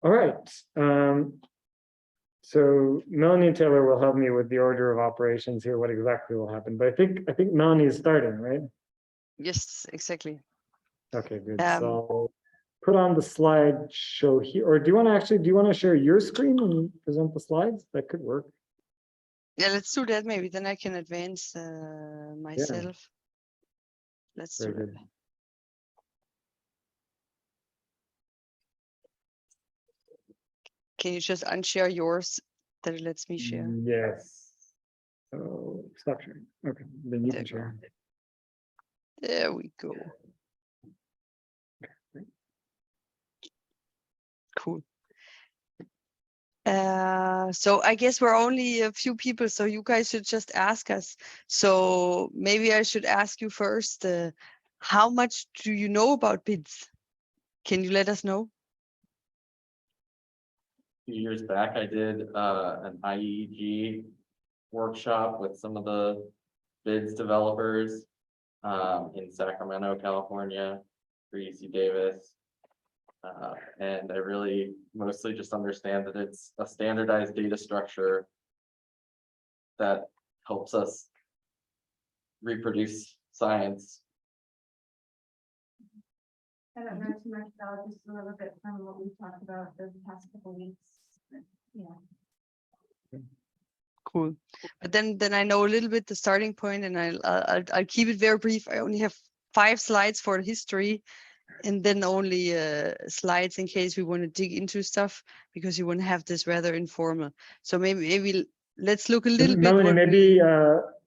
All right. So Melanie and Taylor will help me with the order of operations here, what exactly will happen. But I think Melanie is starting, right? Yes, exactly. Okay, good. So I'll put on the slide show here, or do you want to share your screen and present the slides? That could work. Yeah, let's do that. Maybe then I can advance myself. Let's do it. Can you just unshare yours that it lets me share? Yes. So stop sharing. Okay, then you can share. There we go. Cool. So I guess we're only a few people, so you guys should just ask us. So maybe I should ask you first, how much do you know about BIDS? Can you let us know? A few years back, I did an IEEG workshop with some of the BIDS developers in Sacramento, California, for UC Davis. And I really mostly just understand that it's a standardized data structure that helps us reproduce science. I don't know too much about just a little bit from what we've talked about the past couple of weeks. Yeah. Cool. But then I know a little bit the starting point, and I'll keep it very brief. I only have 5 slides for history, and then only slides in case we want to dig into stuff, because you want to have this rather informal. So maybe let's look a little bit. Melanie, maybe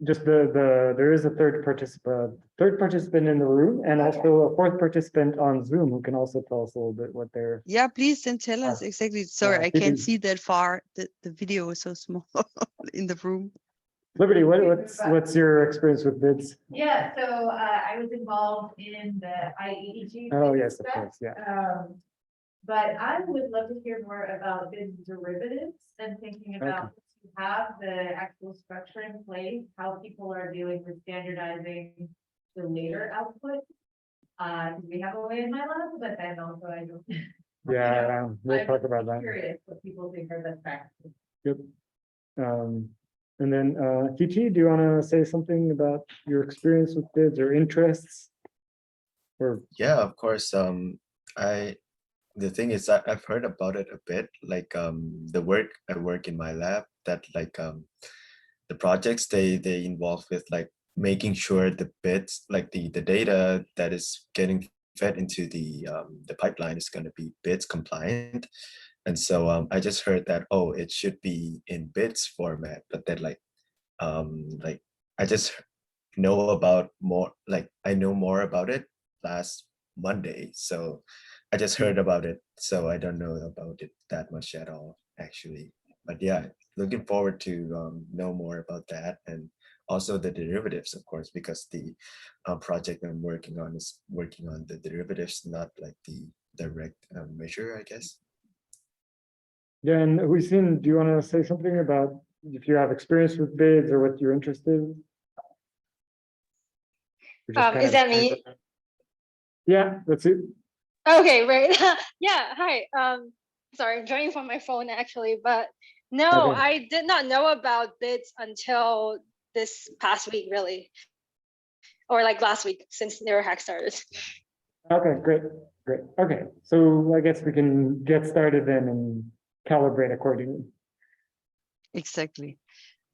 just there is a third participant in the room, and also a fourth participant on Zoom who can also tell us a little bit what they're. Yeah, please then tell us exactly. Sorry, I can't see that far. The video is so small in the room. Liberty, what's your experience with BIDS? Yeah, so I was involved in the IEEG. Oh, yes, of course, yeah. But I would love to hear more about BIDS derivatives and thinking about to have the actual structure in place, how people are dealing with standardizing the later output. Because we have a way in my lab, but then also I don't. Yeah, we'll talk about that. I'm curious what people think are best practices. Yep. And then TT, do you want to say something about your experience with BIDS or interests? Or yeah, of course. The thing is that I've heard about it a bit, like the work I work in my lab, that like the projects they involve with like making sure the bits, like the data that is getting fed into the pipeline is going to be bits compliant. And so I just heard that, oh, it should be in bits format, but then like I just know about more, like I know more about it last Monday. So I just heard about it. So I don't know about it that much at all, actually. But yeah, looking forward to know more about that, and also the derivatives, of course, because the project I'm working on is working on the derivatives, not like the direct measure, I guess. yeah, and Huisin, do you want to say something about if you have experience with BIDS or what you're interested in? Is that me? Yeah, that's it. Okay, right. Yeah, hi. Sorry, I'm joining from my phone actually, but no, Okay. I did not know about BIDS until this past week, really, or like last week since NeuroHack started. Okay, great. Okay, so I guess we can get started then and calibrate accordingly. Exactly.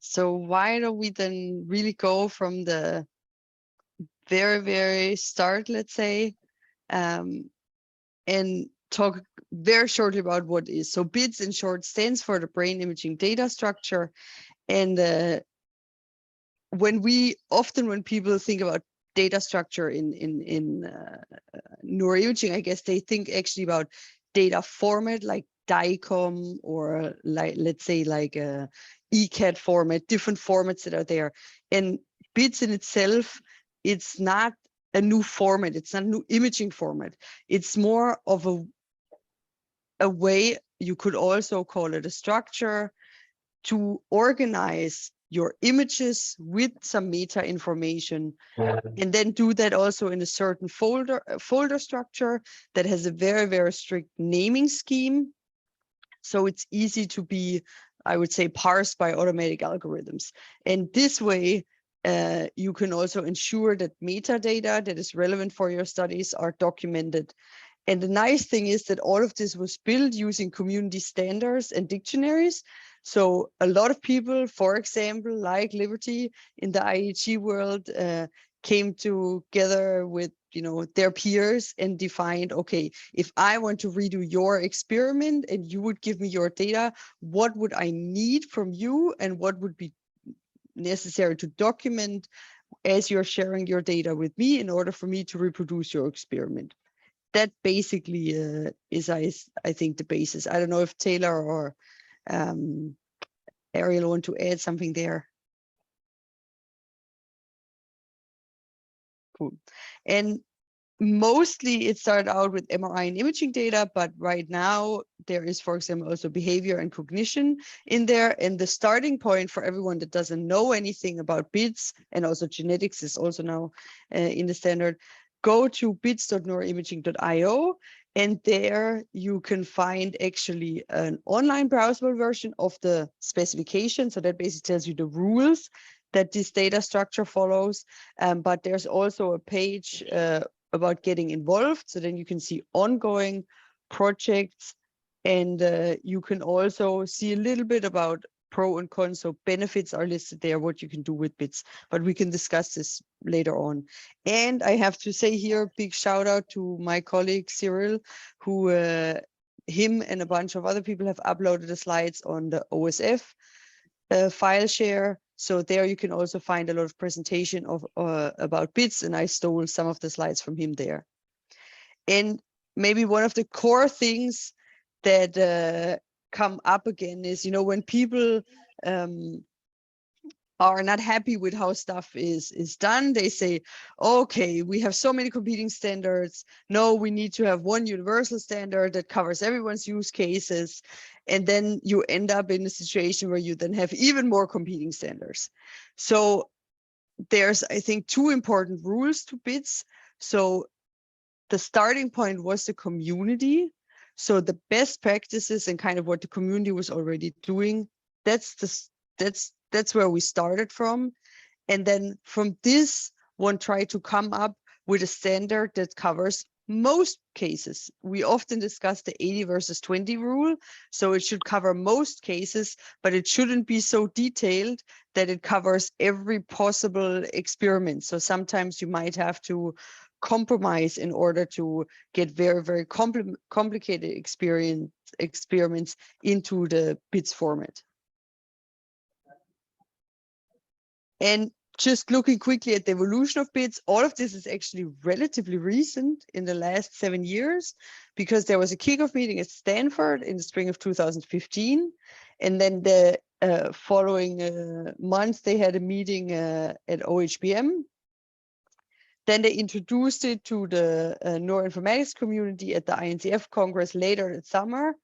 So why don't we then really go from the very, very start, let's say, and talk very shortly about what is. So BIDS in short stands for the brain imaging data structure. And when people think about data structure in neuroimaging, I guess they think actually about data format like DICOM, or like, let's say, like a ECAD format, different formats that are there. And BIDS in itself, it's not a new format. It's not a new imaging format. It's more of a way, you could also call it a structure, to organize your images with some meta information, and then do that also in a certain folder structure that has a very, very strict naming scheme. So it's easy to be, I would say, parsed by automatic algorithms. And this way, you can also ensure that metadata that is relevant for your studies are documented. And the nice thing is that all of this was built using community standards and dictionaries. So a lot of people, for example, like Liberty in the IEG world, came together with their peers and defined, okay, if I want to redo your experiment and you would give me your data, what would I need from you and what would be necessary to document as you're sharing your data with me in order for me to reproduce your experiment. That basically is, I think, the basis. I don't know if Taylor or Ariel want to add something there. Cool. And mostly it started out with MRI and imaging data, but right now there is, for example, also behavior and cognition in there. And the starting point for everyone that doesn't know anything about BIDS, and also genetics is also now in the standard, go to bids.neuroimaging.io, and there you can find actually an online browsable version of the specification. So that basically tells you the rules that this data structure follows. But there's also a page about getting involved. So then you can see ongoing projects, and you can also see a little bit about pro and con. So benefits are listed there, what you can do with BIDS, but we can discuss this later on. And I have to say here, big shout out to my colleague Cyril, who him and a bunch of other people have uploaded the slides on the OSF file share. So there you can also find a lot of presentation of about BIDS, and I stole some of the slides from him there. And maybe one of the core things that come up again is, when people are not happy with how stuff is done, they say, okay, we have so many competing standards. No, we need to have one universal standard that covers everyone's use cases. And then you end up in a situation where you then have even more competing standards. So there's, I think, two important rules to BIDS. So the starting point was the community. So the best practices and kind of what the community was already doing, that's where we started from. And then from this, one tried to come up with a standard that covers most cases. We often discuss the 80 versus 20 rule. So it should cover most cases, but it shouldn't be so detailed that it covers every possible experiment. So sometimes you might have to compromise in order to get very, very complicated experiments into the BIDS format. And just looking quickly at the evolution of BIDS, all of this is actually relatively recent in the last 7 years, because there was a kickoff meeting at Stanford in the spring of 2015. And then the following month, they had a meeting at OHBM. Then they introduced it to the neuroinformatics community at the INCF Congress later that summer,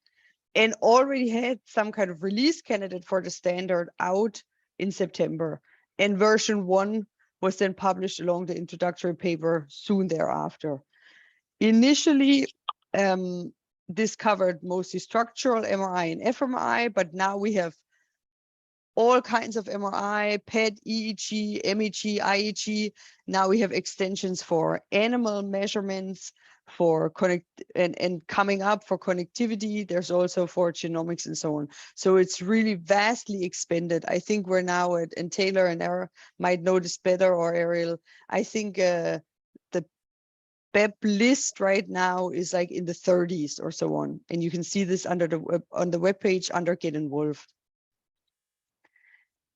and already had some kind of release candidate for the standard out in September. And version 1 was then published along the introductory paper soon thereafter. Initially, this covered mostly structural MRI and fMRI, but now we have all kinds of MRI, PET, EEG, MEG, IEG. Now we have extensions for animal measurements, for and coming up for connectivity. There's also for genomics and so on. So it's really vastly expanded. I think we're now at, and Taylor and Ariel might know this better, or Ariel, I think the BEP list right now is like in the 30s or so on. And you can see this under on the webpage under Get Involved.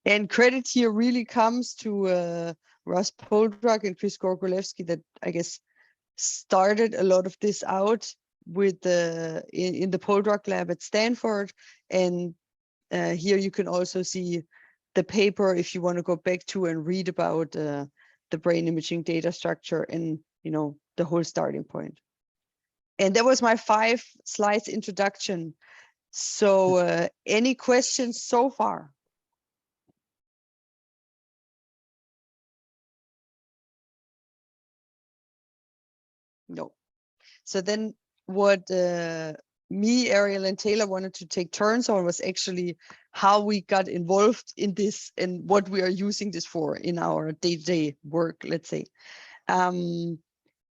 And credit here really comes to Russ Poldrak and Chris Gorgolewski, that I guess started a lot of this out with in the Poldrak lab at Stanford. And here you can also see the paper if you want to go back to and read about the brain imaging data structure and the whole starting point. And that was my 5 slides introduction. So any questions so far? No. So then what me, Ariel, and Taylor wanted to take turns on was actually how we got involved in this and what we are using this for in our day-to-day work, let's say.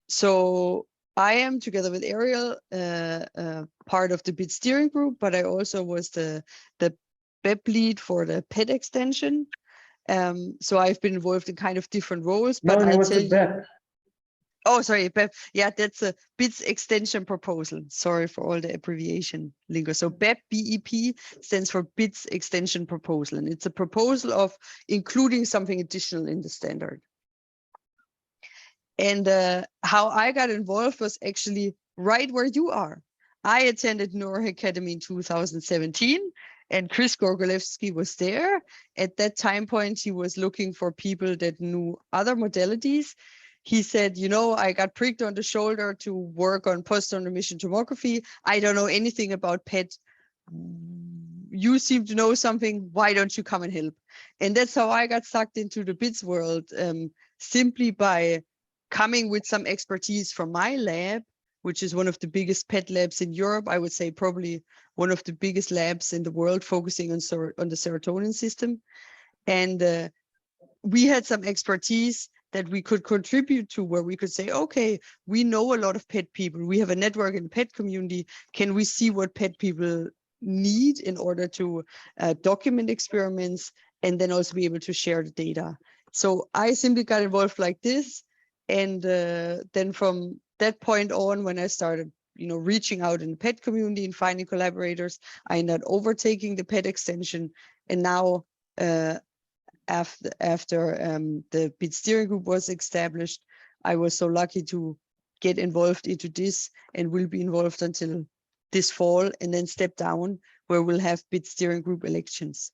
So I am, together with Ariel, part of the BID steering group, but I also was the BEP lead for the PET extension. So I've been involved in kind of different roles, but Melanie, I'll what's tell a you. BEP? Oh, sorry, BEP. Yeah, that's a BIDS extension proposal. Sorry for all the abbreviation lingo. So BEP, BEP, stands for BIDS extension proposal, and it's a proposal of including something additional in the standard. And how I got involved was actually right where you are. I attended NeuroHackademy in 2017, and Chris Gorgolewski was there. At that time point, he was looking for people that knew other modalities. He said, you know, I got pricked on the shoulder to work on post-on-remission tomography. I don't know anything about PET. You seem to know something. Why don't you come and help? And that's how I got sucked into the BIDS world, simply by coming with some expertise from my lab, which is one of the biggest PET labs in Europe. I would say probably one of the biggest labs in the world focusing on the serotonin system. And we had some expertise that we could contribute to, where we could say, okay, we know a lot of PET people. We have a network in the PET community. Can we see what PET people need in order to document experiments and then also be able to share the data? So I simply got involved like this. And then from that point on, when I started, you know, reaching out in the PET community and finding collaborators, I ended up overtaking the PET extension. And now, after the BID steering group was established, I was so lucky to get involved into this and will be involved until this fall, and then step down, where we'll have BID steering group elections.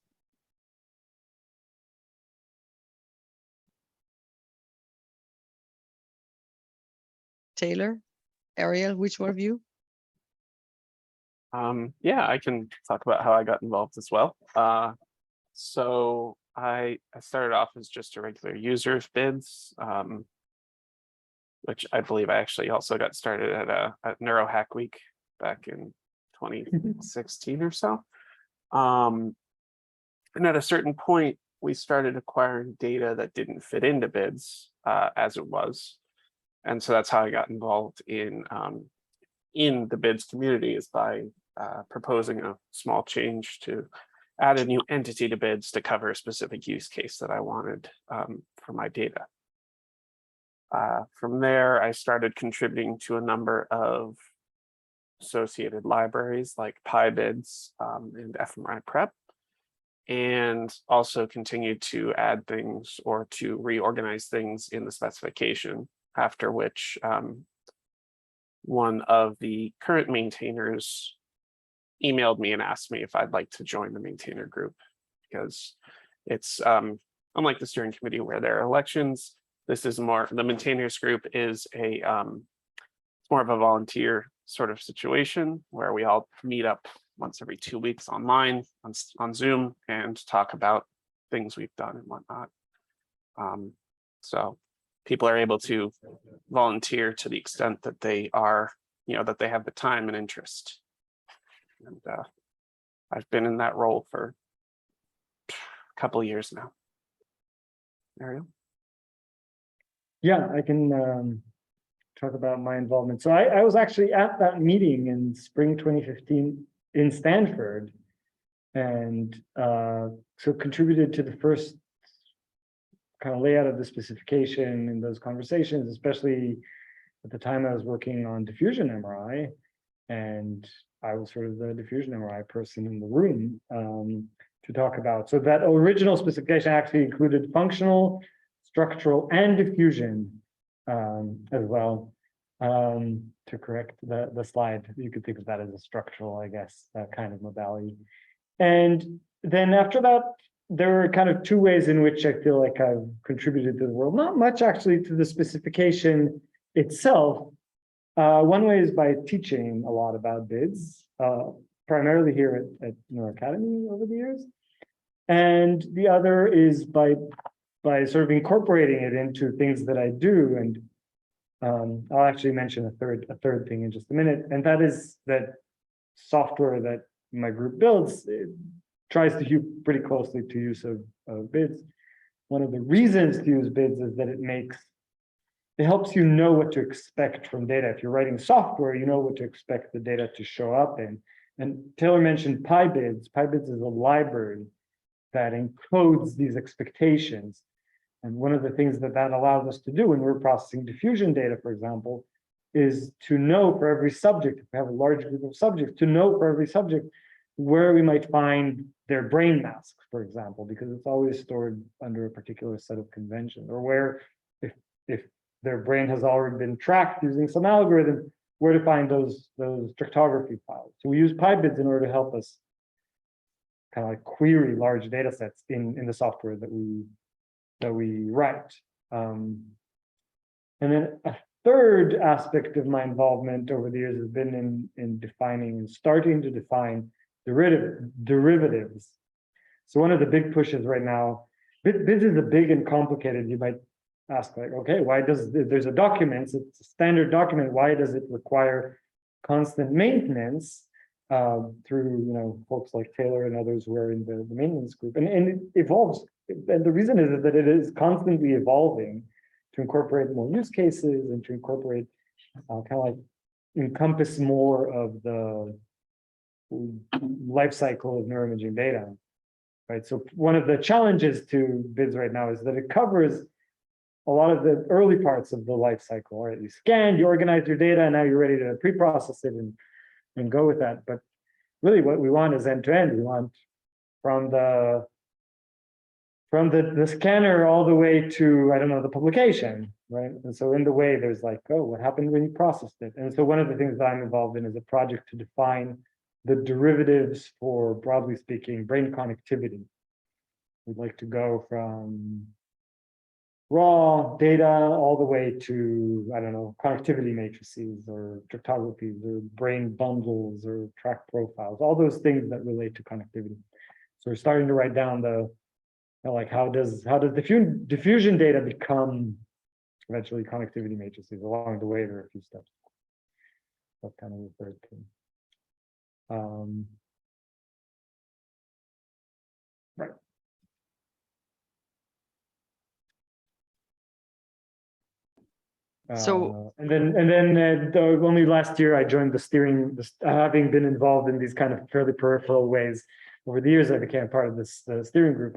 Taylor, Ariel, which one of you? Yeah, I can talk about how I got involved as well. So I started off as just a regular user of BIDS, which I believe I actually also got started at NeuroHack Week back in 2016 or so. And at a certain point, we started acquiring data that didn't fit into BIDS as it was. And so that's how I got involved in the BIDS community, is by proposing a small change to add a new entity to BIDS to cover a specific use case that I wanted for my data. From there, I started contributing to a number of associated libraries like PyBids and fMRI Prep, and also continued to add things or to reorganize things in the specification, after which one of the current maintainers emailed me and asked me if I'd like to join the maintainer group, because it's unlike the steering committee where there are elections. This is more, the maintainers group is a it's more of a volunteer sort of situation where we all meet up once every 2 weeks online on Zoom and talk about things we've done and whatnot. So people are able to volunteer to the extent that they are, you know, that they have the time and interest. And I've been in that role for a couple of years now. Ariel? Yeah, I can talk about my involvement. So I was actually at that meeting in spring 2015 in Stanford, and so contributed to the first kind of layout of the specification in those conversations, especially at the time I was working on diffusion MRI, and I was sort of the diffusion MRI person in the room to talk about. So that original specification actually included functional, structural, and diffusion as well. To correct the slide, you could think of that as a structural, I guess, kind of modality. And then after that, there were kind of two ways in which I feel like I've contributed to the world. Not much actually to the specification itself. One way is by teaching a lot about BIDS, primarily here at NeuroHackademy over the years. And the other is by sort of incorporating it into things that I do. And I'll actually mention a third thing in just a minute, and that is that software that my group builds, it tries to hew pretty closely to use of bids. One of the reasons to use bids is that it helps you know what to expect from data. If you're writing software, you know what to expect the data to show up in. And Taylor mentioned PyBids. PyBids is a library that encodes these expectations. And one of the things that allows us to do when we're processing diffusion data, for example, is to know for every subject, if we have a large group of subjects, to know for every subject where we might find their brain masks, for example, because it's always stored under a particular set of conventions, or where if their brain has already been tracked using some algorithm, where to find those strictography files. So we use PyBids in order to help us kind of like query large data sets in the software that we write. And then a third aspect of my involvement over the years has been in defining and starting to define derivatives. So one of the big pushes right now, this is a big and complicated, you might ask, like, okay, why does there's a document, it's a standard document, why does it require constant maintenance through folks like Taylor and others who are in the maintenance group, and it evolves, and the reason is that it is constantly evolving to incorporate more use cases and to incorporate kind of like encompass more of the life cycle of neuroimaging data, right? So one of the challenges to BIDS right now is that it covers a lot of the early parts of the life cycle, right? You scanned, you organized your data, and now you're ready to pre-process it and go with that. But really what we want is end-to-end. We want from the scanner all the way to, I don't know, the publication, right? And so in the way there's like, oh, what happened when you processed it? And so one of the things that I'm involved in is a project to define the derivatives for, broadly speaking, brain connectivity. We'd like to go from raw data all the way to, I don't know, connectivity matrices or cryptographies or brain bundles or track profiles, all those things that relate to connectivity. So we're starting to write down like how does diffusion data become eventually connectivity matrices. Along the way there are a few steps. That's kind of the third thing. Right. So and then only last year I joined the steering, having been involved in these kind of fairly peripheral ways over the years. I became part of this steering group.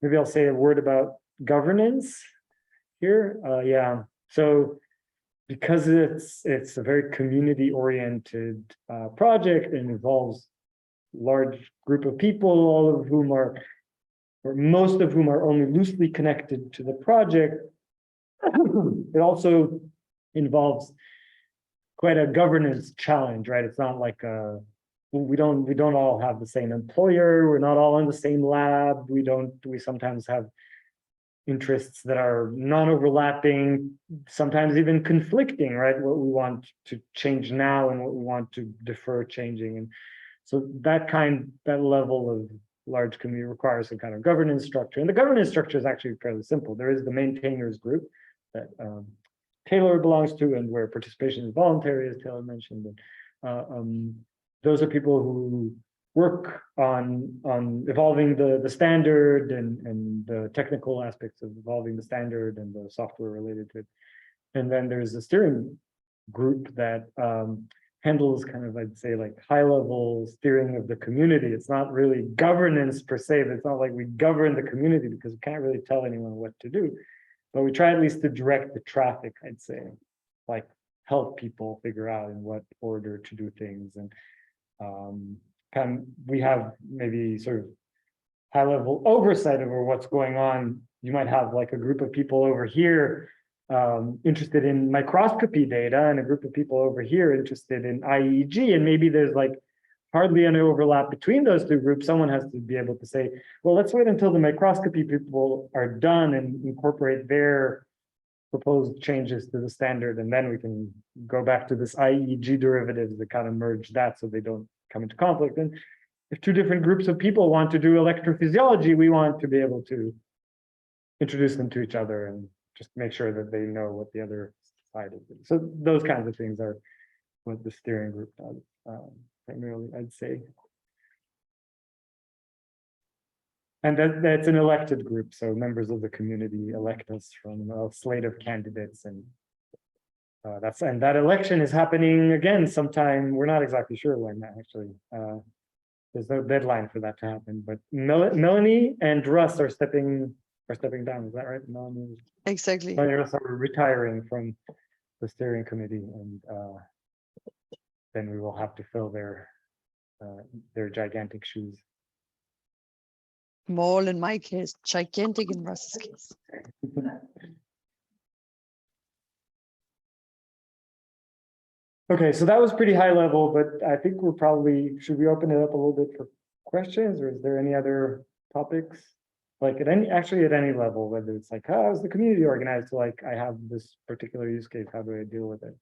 Maybe I'll say a word about governance here. Yeah, so because it's a very community-oriented project and involves large group of people, all of whom are, or most of whom are only loosely connected to the project. It also involves quite a governance challenge, right? It's not like we don't all have the same employer. We're not all in the same lab. We sometimes have interests that are non-overlapping, sometimes even conflicting, right? What we want to change now and what we want to defer changing. And so that level of large community requires some kind of governance structure. And the governance structure is actually fairly simple. There is the maintainers group that Taylor belongs to, and where participation is voluntary, as Taylor mentioned. And those are people who work on evolving the standard and the technical aspects of evolving the standard and the software related to it. And then there's a steering group that handles kind of, I'd say, like high-level steering of the community. It's not really governance per se, but it's not like we govern the community because we can't really tell anyone what to do. But we try at least to direct the traffic, I'd say, like help people figure out in what order to do things. And we have maybe sort of high-level oversight over what's going on. You might have like a group of people over here interested in microscopy data and a group of people over here interested in IEG, and maybe there's like hardly any overlap between those two groups. Someone has to be able to say, well, let's wait until the microscopy people are done and incorporate their proposed changes to the standard, and then we can go back to this IEG derivatives that kind of merge that so they don't come into conflict. And if two different groups of people want to do electrophysiology, we want to be able to introduce them to each other and just make sure that they know what the other outside of it. So those kinds of things are what the steering group does, primarily, I'd say. And that's an elected group, so members of the community elect us from a slate of candidates, and that election is happening again sometime. We're not exactly sure when, actually. There's no deadline for that to happen, but Melanie and Russ are stepping down. Is that right? Melanie Exactly. and Russ are retiring from the steering committee, and then we will have to fill their gigantic shoes. Small in my case, gigantic in Russ's case. Okay, so that was pretty high level, but I think we're probably, should we open it up a little bit for questions, or is there any other topics? Like at any level, whether it's like, how is the community organized to, like, I have this particular use case, how do I deal with it?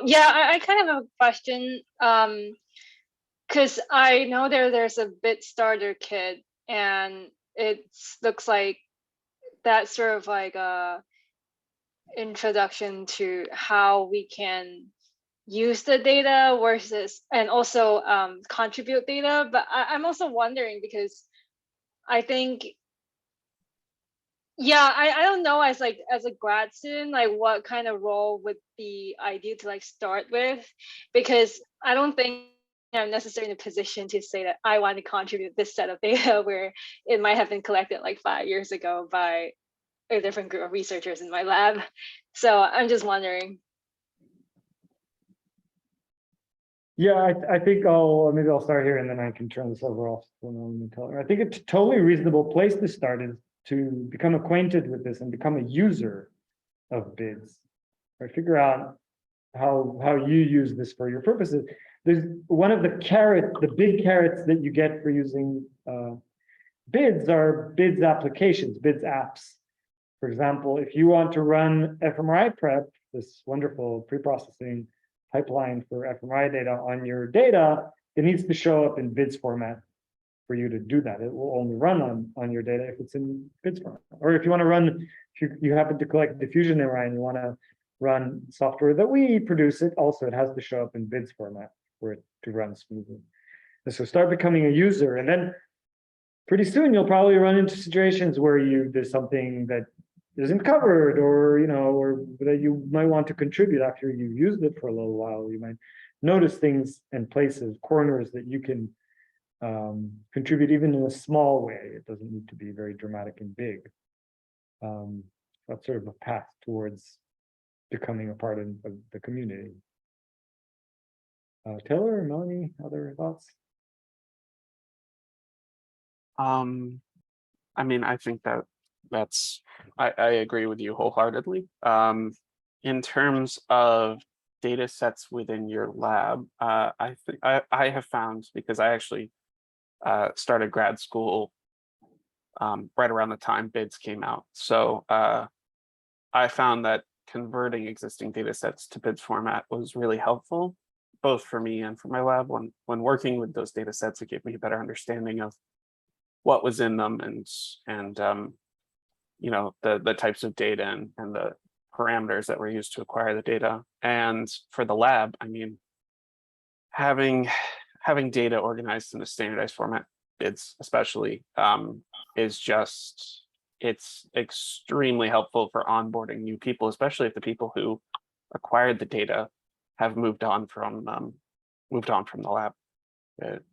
Yeah, I kind of have a question. Because I know there's a bit starter kit, and it looks like that's sort of like a introduction to how we can use the data versus, and also contribute data. But I'm also wondering, because I think, yeah, I don't know, as a grad student, like what kind of role would be ideal to like start with, because I don't think I'm necessarily in a position to say that I want to contribute this set of data where it might have been collected like 5 years ago by a different group of researchers in my lab. So I'm just wondering. Yeah, I think maybe I'll start here, and then I can turn this over off to Melanie. I think it's a totally reasonable place to start is to become acquainted with this and become a user of bids, or figure out how you use this for your purposes. There's one of the big carrots that you get for using bids are bids applications, bids apps. For example, if you want to run fMRI prep, this wonderful pre-processing pipeline for fMRI data on your data, it needs to show up in bids format for you to do that. It will only run on your data if it's in bids format. Or if you want to run, if you happen to collect diffusion MRI and you want to run software that we produce, it has to show up in bids format for it to run smoothly. And so start becoming a user, and then pretty soon you'll probably run into situations where there's something that isn't covered, or or that you might want to contribute after you've used it for a little while. You might notice things and places, corners that you can contribute even in a small way. It doesn't need to be very dramatic and big. That's sort of a path towards becoming a part of the community. Taylor or Melanie, other thoughts? I mean, I think I agree with you wholeheartedly. In terms of data sets within your lab, I think I have found, because I actually started grad school right around the time bids came out. So I found that converting existing data sets to bids format was really helpful, both for me and for my lab. When working with those data sets, it gave me a better understanding of what was in them, and the types of data and the parameters that were used to acquire the data. And for the lab, I mean, having data organized in a standardized format, bids especially, it's extremely helpful for onboarding new people, especially if the people who acquired the data have moved on from the lab. It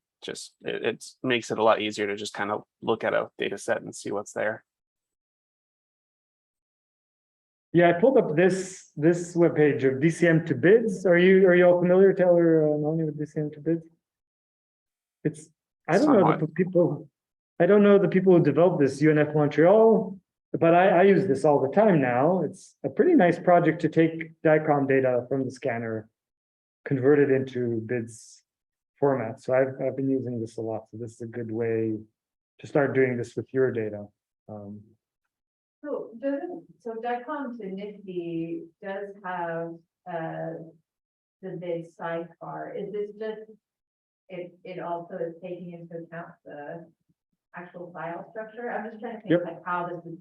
makes it a lot easier to just kind of look at a data set and see what's there. Yeah, I pulled up this webpage of DCM to bids. Are you all familiar, Taylor, Melanie, with DCM to bids? I don't know the people who developed this, UNF Montreal, but I use this all the time now. It's a pretty nice project to take DICOM data from the scanner, convert it into bids format. So I've been using this a lot. So this is a good way to start doing this with your data. So DICOM to NIFTY does have the bid sidebar. Is this just it also is taking into account the actual file structure? I'm just trying to think Yep. like how this is,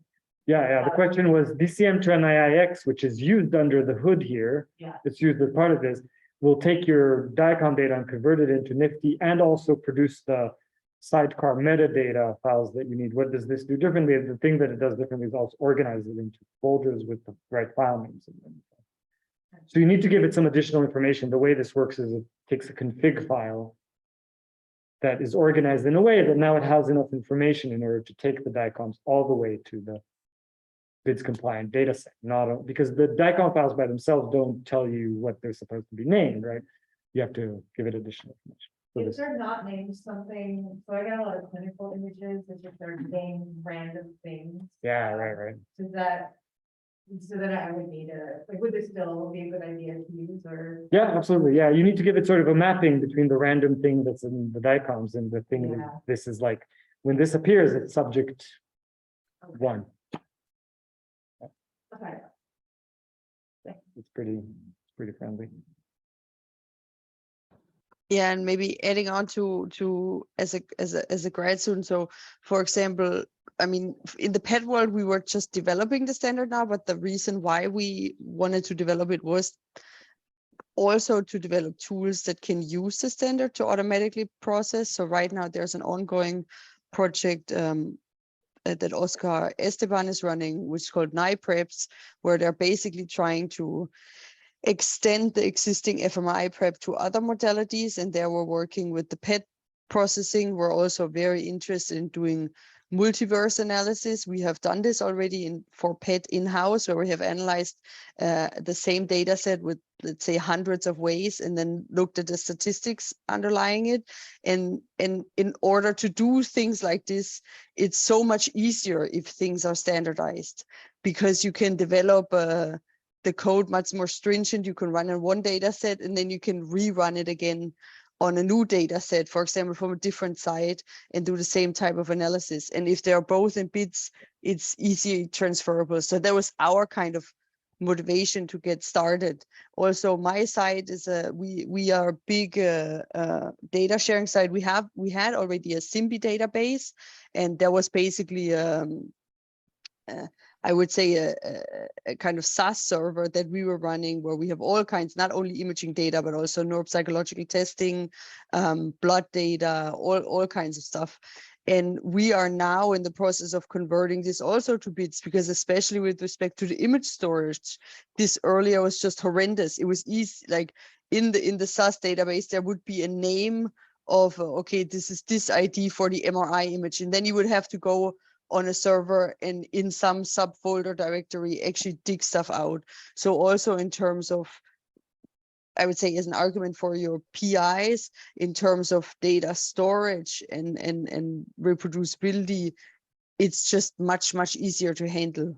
Yeah. The question was DCM to NIIX, which is used under the hood here. yeah. It's used as part of this. Will take your DICOM data and convert it into Nifty and also produce the sidecar metadata files that you need. What does this do differently? The thing that it does differently is also organize it into folders with the right file names in them. So you need to give it some additional information. The way this works is it takes a config file that is organized in a way that now it has enough information in order to take the DICOMs all the way to the BIDS compliant data set, not because the DICOM files by themselves don't tell you what they're supposed to be named, right? You have to give it additional information. So If this, they're not named something, so I got a lot of clinical images, that if they're named random things. yeah, right. Does that, so then I would need a, like, would this still be a good idea to use or? Yeah, absolutely. Yeah, you need to give it sort of a mapping between the random thing that's in the DICOMs and the thing Yeah. that this is like, when this appears, it's subject Okay. 1. Okay. It's pretty friendly. Yeah, and maybe adding on to as a grad student. So, for example, I mean, in the pet world, we were just developing the standard now, but the reason why we wanted to develop it was also to develop tools that can use the standard to automatically process. So right now there's an ongoing project that Oscar Esteban is running, which is called NIPREPs, where they're basically trying to extend the existing fMRI prep to other modalities. And there we're working with the PET processing. We're also very interested in doing multiverse analysis. We have done this already for PET in-house, where we have analyzed the same data set with, let's say, hundreds of ways, and then looked at the statistics underlying it. And in order to do things like this, it's so much easier if things are standardized, because you can develop the code much more stringent. You can run in one data set, and then you can rerun it again on a new data set, for example, from a different site, and do the same type of analysis. And if they are both in BIDS, it's easily transferable. So that was our kind of motivation to get started. Also, my site is we are a big data sharing site. We had already a SIMBI database, and there was basically I would say a kind of SaaS server that we were running, where we have all kinds, not only imaging data, but also neuropsychological testing, blood data, all kinds of stuff. And we are now in the process of converting this also to BIDS, because especially with respect to the image storage, this earlier was just horrendous. It was easy, like in the SAS database, there would be a name of, okay, this is this ID for the MRI image. And then you would have to go on a server and in some subfolder directory actually dig stuff out. So also in terms of, I would say, as an argument for your PIs, in terms of data storage and reproducibility, it's just much easier to handle.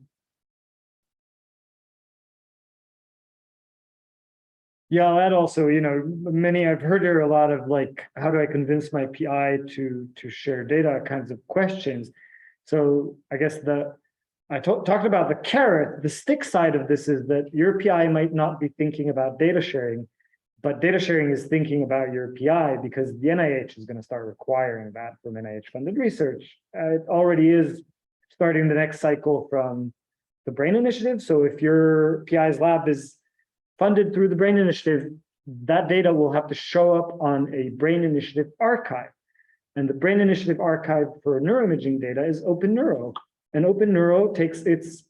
Yeah, that also, I've heard here a lot of like, how do I convince my PI to share data kinds of questions. So I guess I talked about the carrot. The stick side of this is that your PI might not be thinking about data sharing, but data sharing is thinking about your PI, because the NIH is going to start requiring that from NIH-funded research. It already is starting the next cycle from the BRAIN Initiative. So if your PI's lab is funded through the BRAIN Initiative, that data will have to show up on a BRAIN Initiative archive. And the BRAIN Initiative archive for neuroimaging data is OpenNeuro. And OpenNeuro takes its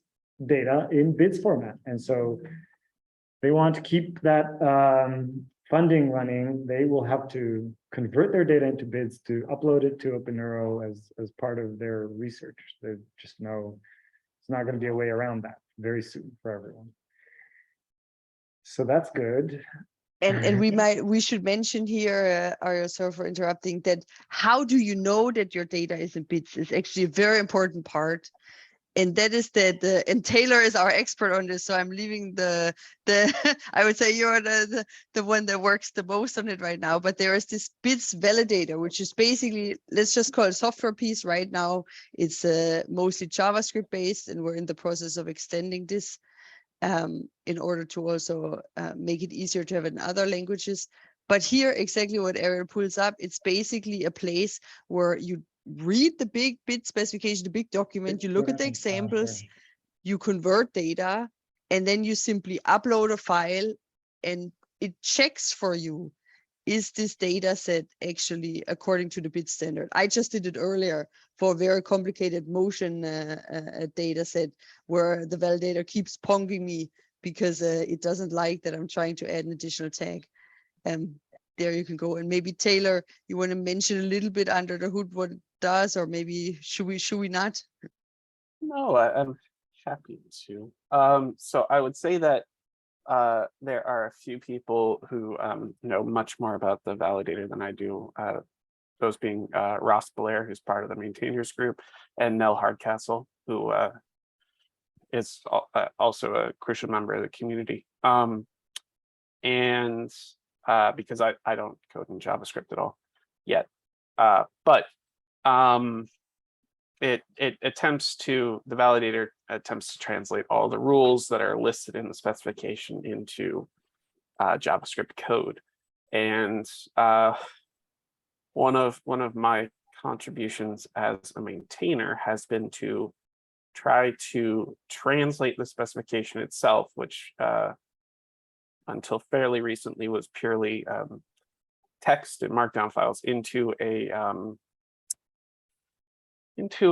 data in BIDS format. And so they want to keep that funding running. They will have to convert their data into BIDS to upload it to OpenNeuro as part of their research. They just know it's not going to be a way around that very soon for everyone. So that's good. And we should mention here, Ariel, sorry for interrupting, that how do you know that your data is in BIDS is actually a very important part. And that is that, and Taylor is our expert on this, so I'm leaving the I would say you're the one that works the most on it right now, but there is this BIDS validator, which is basically, let's just call it software piece right now. It's mostly JavaScript based, and we're in the process of extending this in order to also make it easier to have it in other languages. But here, exactly what Ariel pulls up, it's basically a place where you read the big bid specification, the big document, you look at the examples, you convert data, and then you simply upload a file and it checks for you, is this data set actually according to the bid standard? I just did it earlier for a very complicated motion data set where the validator keeps ponging me because it doesn't like that I'm trying to add an additional tag. There you can go. And maybe Taylor, you want to mention a little bit under the hood what it does, or maybe should we not? No, I'm happy to. So I would say that there are a few people who know much more about the validator than I do. Those being Ross Blair, who's part of the maintainers group, and Nell Hardcastle, who is also a crucial member of the community. And because I don't code in JavaScript at all yet, but the validator attempts to translate all the rules that are listed in the specification into JavaScript code. And one of my contributions as a maintainer has been to try to translate the specification itself, which until fairly recently was purely text and markdown files, into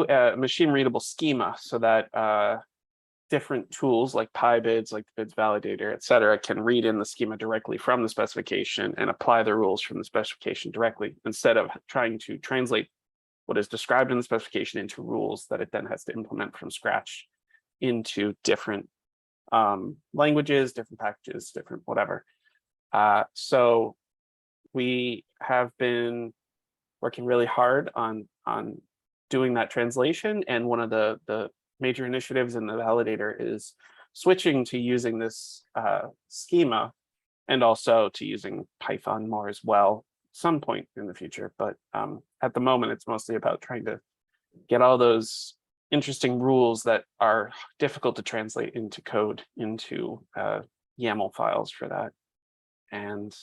a machine readable schema, so that different tools like PyBids, like the bids validator, et cetera, can read in the schema directly from the specification and apply the rules from the specification directly, instead of trying to translate what is described in the specification into rules that it then has to implement from scratch into different languages, different packages, different whatever. So we have been working really hard on doing that translation, and one of the major initiatives in the validator is switching to using this schema, and also to using Python more as well, some point in the future. But at the moment, it's mostly about trying to get all those interesting rules that are difficult to translate into code, into YAML files for that. And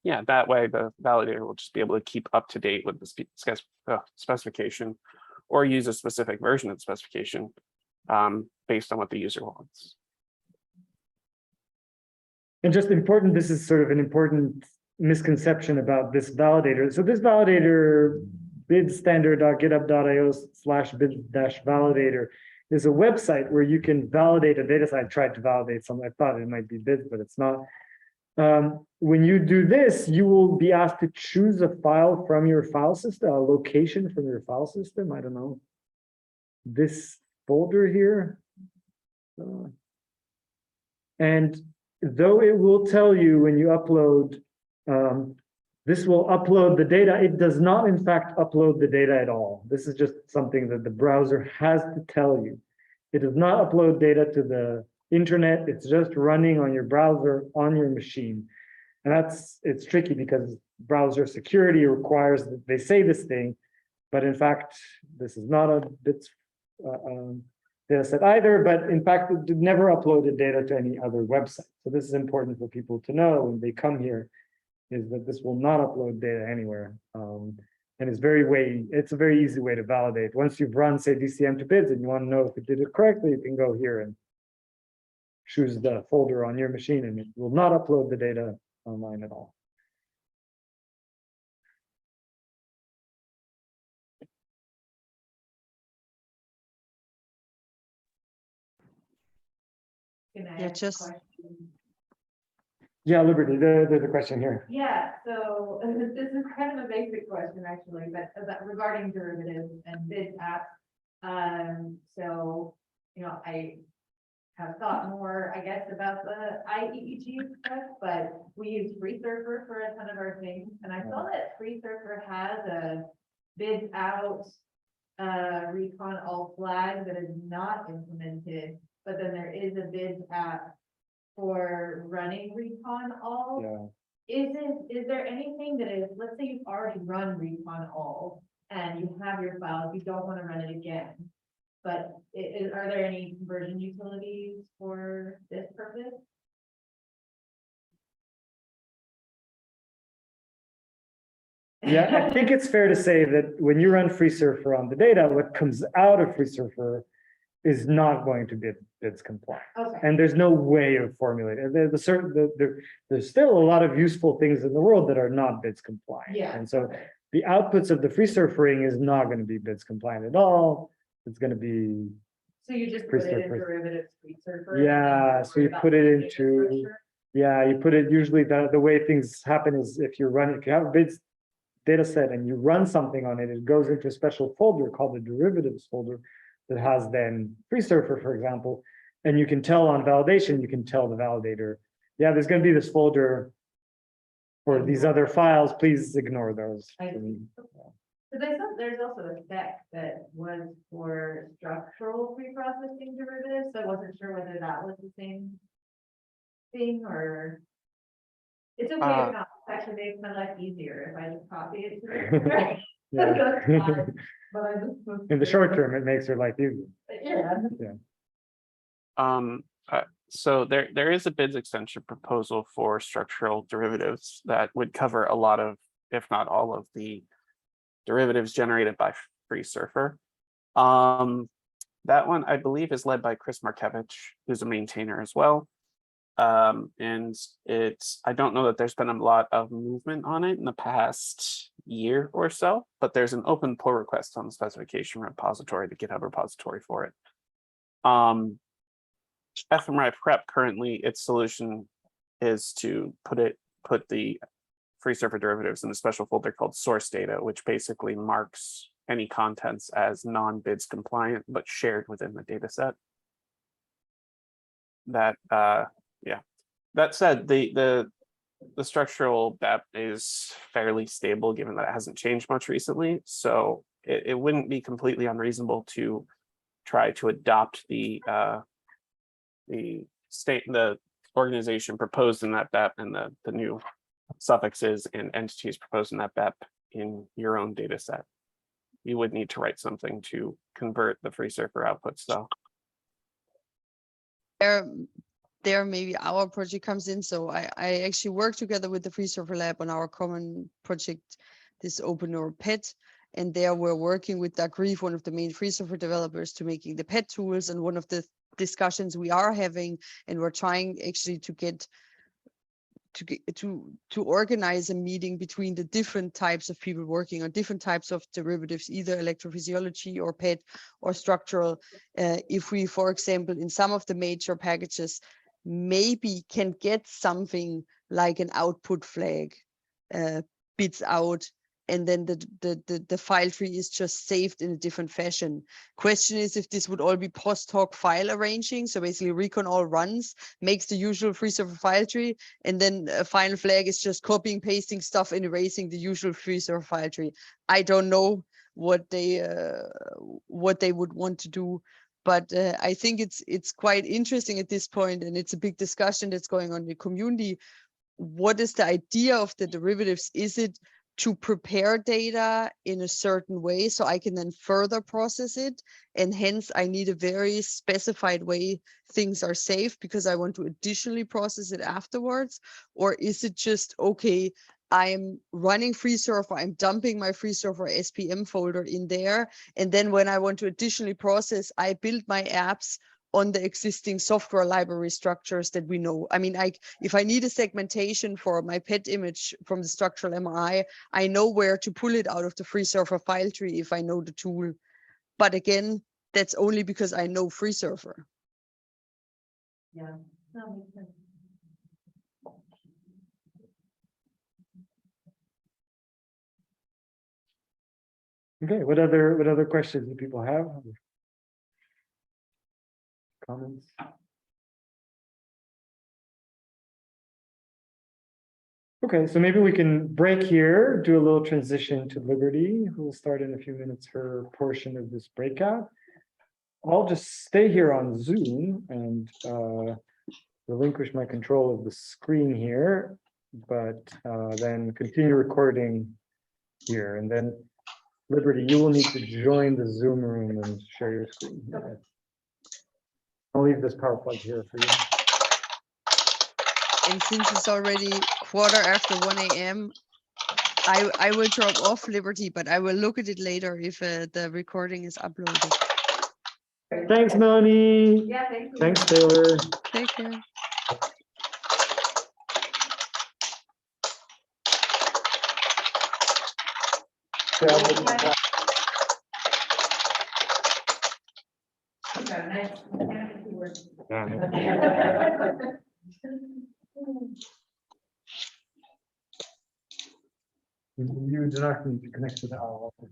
yeah, that way the validator will just be able to keep up to date with the specification, or use a specific version of the specification based on what the user wants. And just important, this is sort of an important misconception about this validator. So this validator, bidstandard.github.io/bid-validator, is a website where you can validate a data set. I tried to validate something. I thought it might be bids, but it's not. When you do this, you will be asked to choose a file from your file system, a location from your file system. I don't know, this folder here. And though it will tell you when you upload, this will upload the data, it does not in fact upload the data at all. This is just something that the browser has to tell you. It does not upload data to the internet. It's just running on your browser on your machine. And it's tricky because browser security requires that they say this thing, but in fact, this is not a bits data set either, but in fact, it never uploaded data to any other website. So this is important for people to know when they come here, is that this will not upload data anywhere. And it's a very easy way to validate. Once you've run, say, DCM to bids and you want to know if it did it correctly, you can go here and choose the folder on your machine, and it will not upload the data online at all. Can I Yeah, ask a just- question? Yeah, Liberty, there's a question here. Yeah, so this is kind of a basic question actually, but regarding derivatives and bid apps. So, I have thought more, I guess, about the IEEG stuff, but we use FreeSurfer for a ton of our things. And I saw that FreeSurfer has a bids out recon all flag that is not implemented, but then there is a bids app for running recon all. Yeah. Is there anything that is, let's say you've already run recon all and you have your files, you don't want to run it again. But are there any conversion utilities for this purpose? Yeah, I think it's fair to say that when you run FreeSurfer on the data, what comes out of FreeSurfer is not going to be BIDS compliant. Okay. And there's no way of formulating. There's still a lot of useful things in the world that are not BIDS compliant. Yeah. And so the outputs of the FreeSurfering is not going to be BIDS compliant at all. It's going to be, So you just put it in FreeSurfer. derivatives FreeSurfer? Yeah, so you put it into, yeah, you put it, usually the way things happen is if you have a BIDS data set and you run something on it, it goes into a special folder called the derivatives folder that has then FreeSurfer, for example, and you can tell on validation, you can tell the validator, yeah, there's going to be this folder for these other files, please ignore those. I see. Because I thought there's also a spec that was for structural preprocessing derivatives, so I wasn't sure whether that was the same thing or. It's okay if not, it actually makes my life easier if I just copy it. To Yeah. But I just. In the short term, it makes your life easier. Yeah. So there is a BIDS extension proposal for structural derivatives that would cover a lot of, if not all of the derivatives generated by FreeSurfer. That one, I believe, is led by Chris Markevich, who's a maintainer as well. And I don't know that there's been a lot of movement on it in the past year or so, but there's an open pull request on the specification repository, the GitHub repository for it. fMRI Prep currently, its solution is to put the FreeSurfer derivatives in a special folder called source data, which basically marks any contents as non-BIDS compliant, but shared within the data set. Yeah. That said, the structural BEP is fairly stable given that it hasn't changed much recently. So it wouldn't be completely unreasonable to try to adopt the organization proposed in that BEP and the new suffixes and entities proposed in that BEP in your own data set. You would need to write something to convert the FreeSurfer outputs though. There maybe our project comes in. So I actually work together with the FreeSurfer Lab on our common project, this Open Neural PET. And there we're working with Doug Reeve, one of the main FreeSurfer developers, to making the PET tools. And one of the discussions we are having, and we're trying actually to organize a meeting between the different types of people working on different types of derivatives, either electrophysiology or PET or structural. If we, for example, in some of the major packages, maybe can get something like an output flag, bits out, and then the file tree is just saved in a different fashion. Question is if this would all be post hoc file arranging. So basically recon all runs, makes the usual FreeSurfer file tree, and then a final flag is just copying, pasting stuff and erasing the usual FreeSurfer file tree. I don't know what they would want to do. But I think it's quite interesting at this point, and it's a big discussion that's going on in the community. What is the idea of the derivatives? Is it to prepare data in a certain way so I can then further process it, and hence I need a very specified way things are saved because I want to additionally process it afterwards? Or is it just, okay, I'm running FreeSurfer, I'm dumping my FreeSurfer SPM folder in there, and then when I want to additionally process, I build my apps on the existing software library structures that we know. I mean, if I need a segmentation for my PET image from the structural MRI, I know where to pull it out of the FreeSurfer file tree if I know the tool. But again, that's only because I know FreeSurfer. Yeah, that makes sense. Okay, what other questions do people have? Comments? Okay, so maybe we can break here, do a little transition to Liberty, who will start in a few minutes her portion of this breakout. I'll just stay here on Zoom and relinquish my control of the screen here, but then continue recording here. And then Liberty, you will need to join the Zoom room and share your screen. Okay. I'll leave this power plug here for you. And since it's already 1:15 a.m., I will drop off Liberty, but I will look at it later if the recording is uploaded. Thanks, Melanie. Yeah, thank you. Thanks, Taylor. Take care. You do not need to connect to the owl. You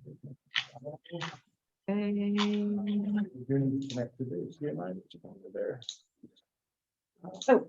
do need to connect to the HDMI, which is over there. Oh.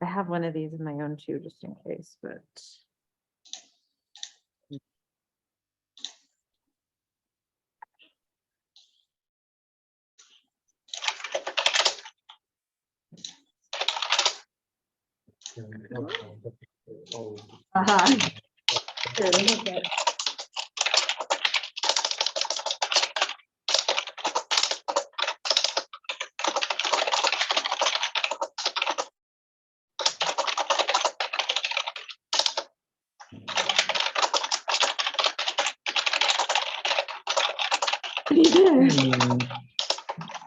I have one of these in my own too, just in case, but. Here, let me get-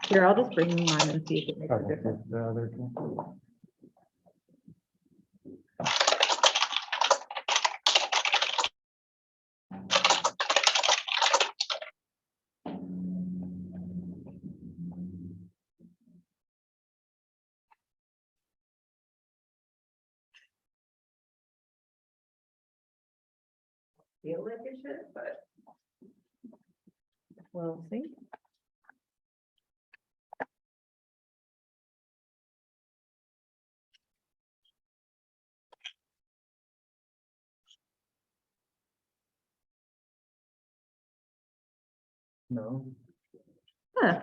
Here, I'll just bring mine and see if it makes a Okay, difference. the other two. Feel like it should, but. We'll see. No. Huh.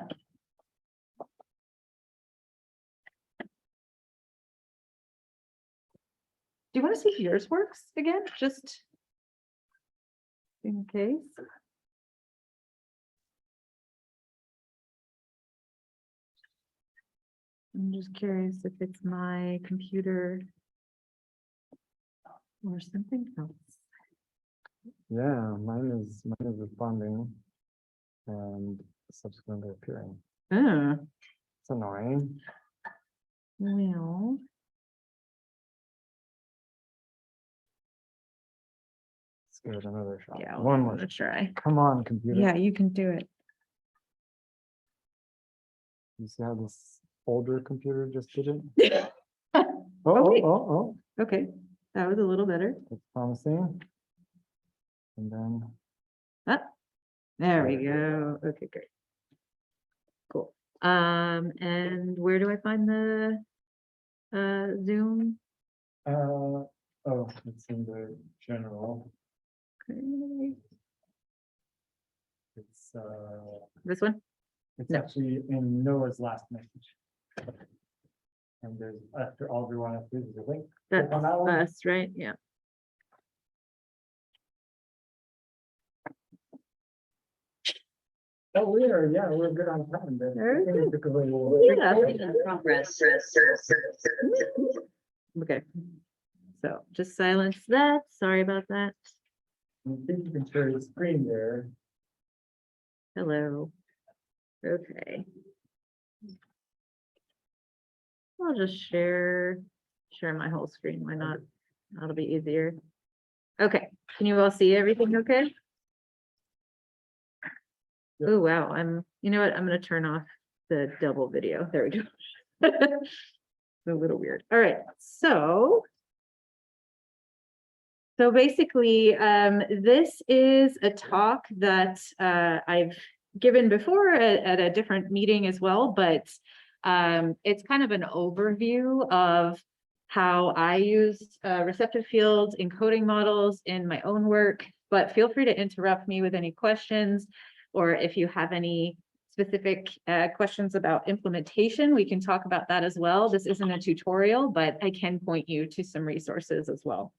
Do you want to see if yours works again? Just in case. I'm just curious if it's my computer or something else. Yeah, mine is responding and subsequently appearing. Oh, It's annoying. well. Let's give it another shot. Yeah, One more. let's try. Come on, computer. Yeah, you can do it. You see how this older computer just did it? wait. Oh, Okay, that was a little better. that's promising. And then, Ah, there we go. Okay, great. Cool. And where do I find the Zoom? oh, it's in the general. Okay. It's This one? it's No. actually in Noah's last message. And there's after all everyone has to do is a link. Click on that one. Us, right? Yeah. Oh, we're good on time. Then. Very I think it took a little- Yeah. Okay. So just silence that. Sorry about that. I think you can share the screen there. Hello. Okay. I'll just share my whole screen. Why not? That'll be easier. Okay. Can you all see everything okay? Yep. Oh, wow. You know what? I'm going to turn off the double video. There we go. It's a little weird. All right. So basically, this is a talk that I've given before at a different meeting as well, but It's kind of an overview of how I use receptive fields encoding models in my own work, but feel free to interrupt me with any questions, or if you have any specific questions about implementation, we can talk about that as well. This isn't a tutorial, but I can point you to some resources as well.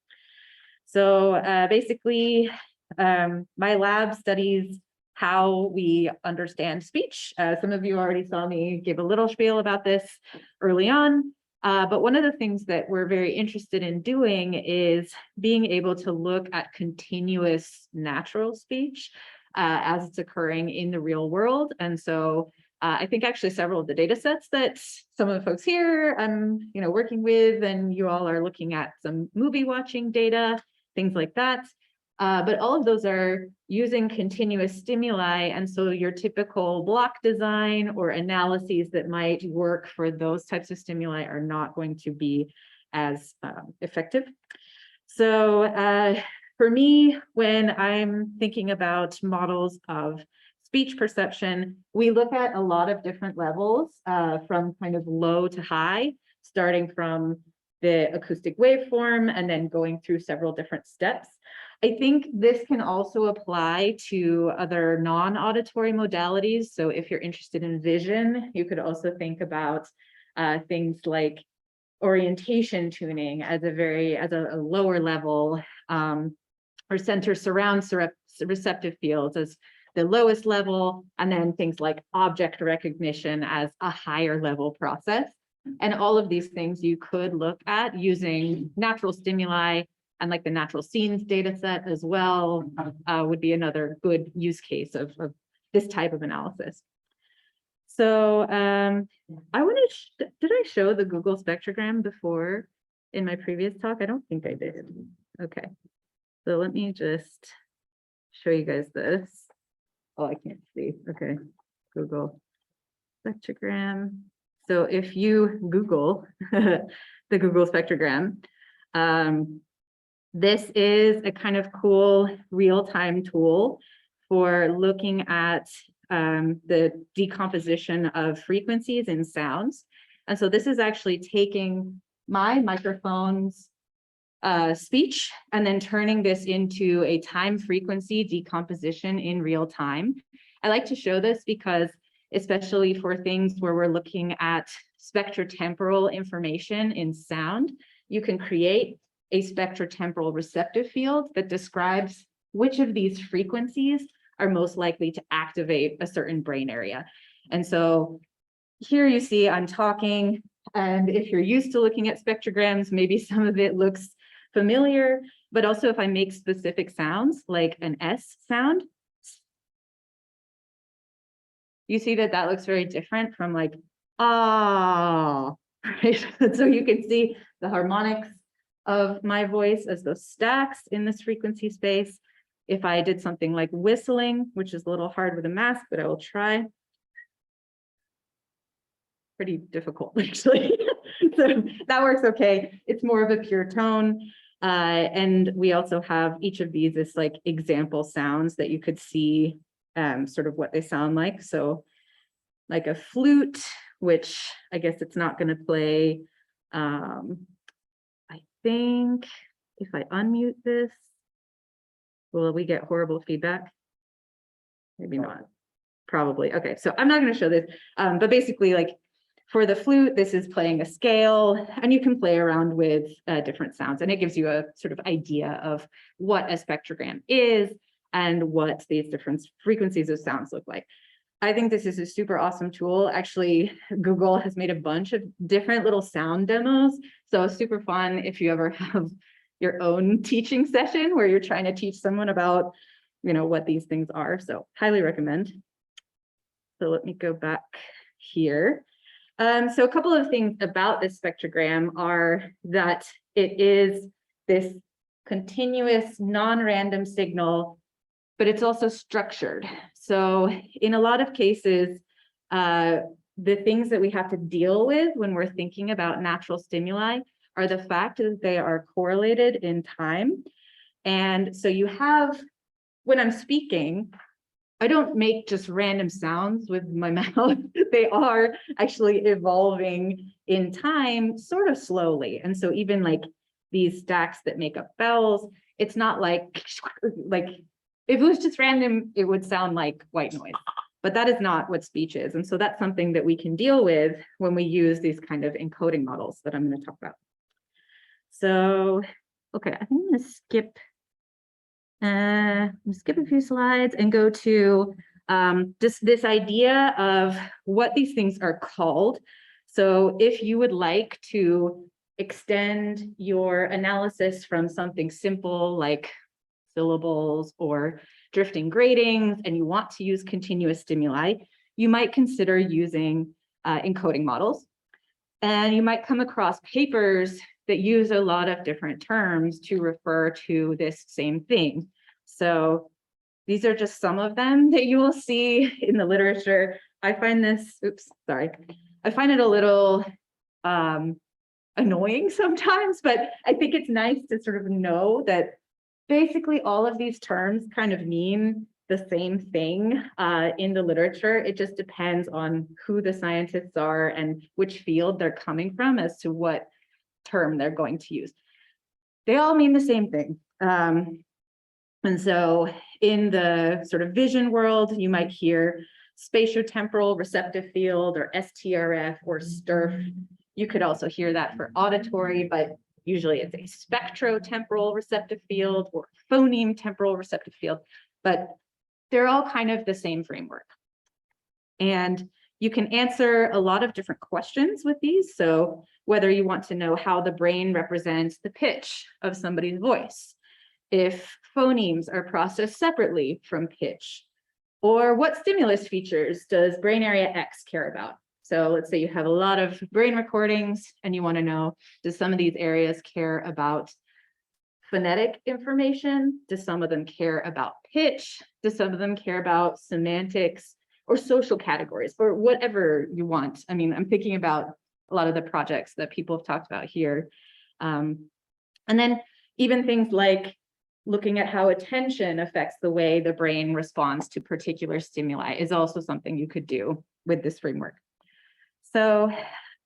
So basically, my lab studies how we understand speech. Some of you already saw me give a little spiel about this early on. But one of the things that we're very interested in doing is being able to look at continuous natural speech as it's occurring in the real world. And so I think actually several of the data sets that some of the folks here I'm working with, and you all are looking at some movie watching data, things like that. But all of those are using continuous stimuli. And so your typical block design or analyses that might work for those types of stimuli are not going to be as effective. So for me, when I'm thinking about models of speech perception, we look at a lot of different levels from kind of low to high, starting from the acoustic waveform and then going through several different steps. I think this can also apply to other non-auditory modalities. So if you're interested in vision, you could also think about things like orientation tuning as a lower level, or center surround receptive fields as the lowest level, and then things like object recognition as a higher level process. And all of these things you could look at using natural stimuli, and like the natural scenes data set as well would be another good use case of this type of analysis. So I want to, did I show the Google Spectrogram before in my previous talk? I don't think I did. Okay, so let me just show you guys this. Oh, I can't see. Okay, Google Spectrogram. So if you Google the Google Spectrogram, this is a kind of cool real-time tool for looking at the decomposition of frequencies in sounds. And so this is actually taking my microphone's speech and then turning this into a time frequency decomposition in real time. I like to show this because especially for things where we're looking at spectrotemporal information in sound, you can create a spectrotemporal receptive field that describes which of these frequencies are most likely to activate a certain brain area. And so here you see I'm talking, and if you're used to looking at spectrograms, maybe some of it looks familiar, but also if I make specific sounds like an S sound, you see that that looks very different from like, ah, right? So you can see the harmonics of my voice as those stacks in this frequency space. If I did something like whistling, which is a little hard with a mask, but I will try. Pretty difficult, actually. So that works okay. It's more of a pure tone. And we also have each of these as like example sounds that you could see sort of what they sound like. So like a flute, which I guess it's not going to play. I think if I unmute this, will we get horrible feedback? Maybe not. Probably. Okay, so I'm not going to show this, but basically like for the flute, this is playing a scale, and you can play around with different sounds, and it gives you a sort of idea of what a spectrogram is and what these different frequencies of sounds look like. I think this is a super awesome tool. Actually, Google has made a bunch of different little sound demos, so super fun if you ever have your own teaching session where you're trying to teach someone about, you know, what these things are. So highly recommend. So let me go back here. So a couple of things about this spectrogram are that it is this continuous non-random signal, but it's also structured. So in a lot of cases, the things that we have to deal with when we're thinking about natural stimuli are the fact that they are correlated in time. And so you have, when I'm speaking, I don't make just random sounds with my mouth. They are actually evolving in time, sort of slowly. And so even like these stacks that make up vowels, it's not like if it was just random, it would sound like white noise. But that is not what speech is. And so that's something that we can deal with when we use these kind of encoding models that I'm going to talk about. So, okay, I think I'm going to skip a few slides and go to just this idea of what these things are called. So if you would like to extend your analysis from something simple like syllables or drifting gratings, and you want to use continuous stimuli, you might consider using encoding models. And you might come across papers that use a lot of different terms to refer to this same thing. So these are just some of them that you will see in the literature. I find this, I find it a little annoying sometimes, but I think it's nice to sort of know that basically all of these terms kind of mean the same thing in the literature. It just depends on who the scientists are and which field they're coming from as to what term they're going to use. They all mean the same thing. And so in the sort of vision world, you might hear spatiotemporal receptive field or STRF or STRF. You could also hear that for auditory, but usually it's a spectrotemporal receptive field or phoneme temporal receptive field, but they're all kind of the same framework. And you can answer a lot of different questions with these. So whether you want to know how the brain represents the pitch of somebody's voice, if phonemes are processed separately from pitch, or what stimulus features does brain area X care about? So let's say you have a lot of brain recordings and you want to know, does some of these areas care about phonetic information? Do some of them care about pitch? Do some of them care about semantics or social categories or whatever you want? I mean, I'm thinking about a lot of the projects that people have talked about here. And then even things like looking at how attention affects the way the brain responds to particular stimuli is also something you could do with this framework. So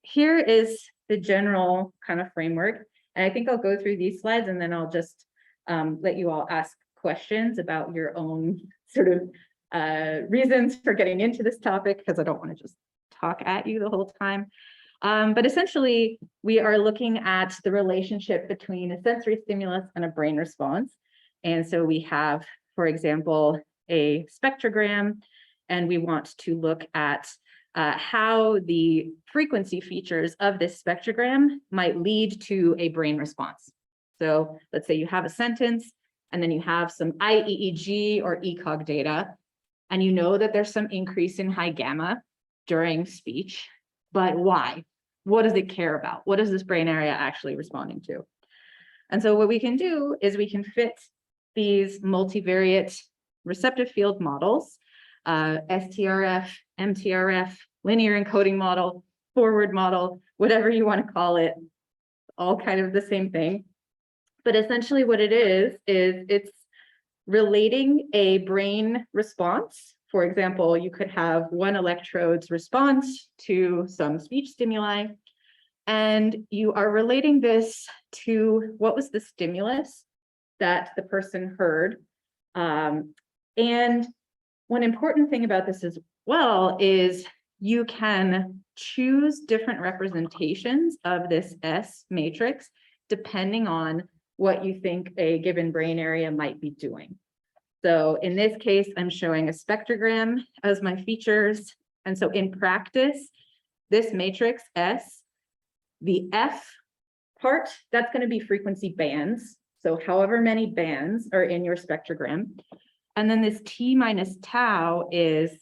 here is the general kind of framework. And I think I'll go through these slides and then I'll just let you all ask questions about your own sort of reasons for getting into this topic, because I don't want to just talk at you the whole time. But essentially, we are looking at the relationship between a sensory stimulus and a brain response. And so we have, for example, a spectrogram, and we want to look at how the frequency features of this spectrogram might lead to a brain response. So let's say you have a sentence, and then you have some IEEG or ECOG data, and you know that there's some increase in high gamma during speech, but why? What does it care about? What is this brain area actually responding to? And so what we can do is we can fit these multivariate receptive field models, STRF, MTRF, linear encoding model, forward model, whatever you want to call it, all kind of the same thing. But essentially what it is it's relating a brain response. For example, you could have one electrode's response to some speech stimuli, and you are relating this to what was the stimulus that the person heard. And one important thing about this as well is you can choose different representations of this S matrix depending on what you think a given brain area might be doing. So in this case, I'm showing a spectrogram as my features. And so in practice, this matrix S, the F part, that's going to be frequency bands. So however many bands are in your spectrogram. And then this T minus tau is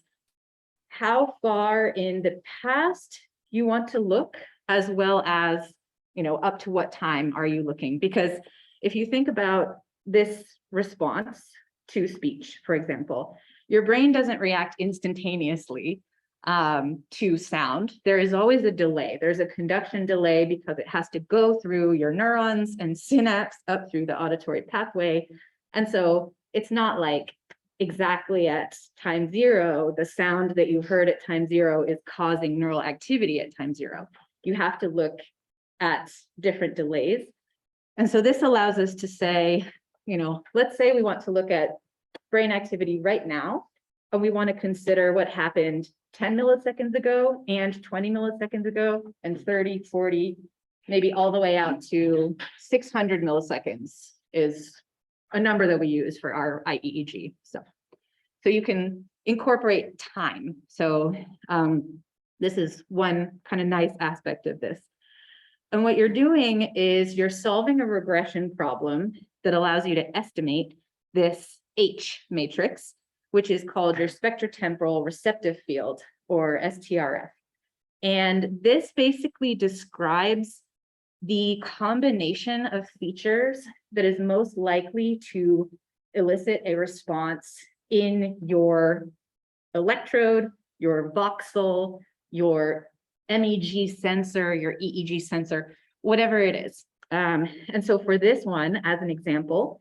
how far in the past you want to look, as well as, you know, up to what time are you looking? Because if you think about this response to speech, for example, your brain doesn't react instantaneously to sound. There is always a delay. There's a conduction delay because it has to go through your neurons and synapse up through the auditory pathway. And so it's not like exactly at time 0, the sound that you heard at time 0 is causing neural activity at time 0. You have to look at different delays. And so this allows us to say, you know, let's say we want to look at brain activity right now, and we want to consider what happened 10 milliseconds ago and 20 milliseconds ago and 30, 40, maybe all the way out to 600 milliseconds is a number that we use for our IEEG. So you can incorporate time. So this is one kind of nice aspect of this. And what you're doing is you're solving a regression problem that allows you to estimate this H matrix, which is called your spectrotemporal receptive field, or STRF. And this basically describes the combination of features that is most likely to elicit a response in your electrode, your voxel, your MEG sensor, your EEG sensor, whatever it is. And so for this one, as an example,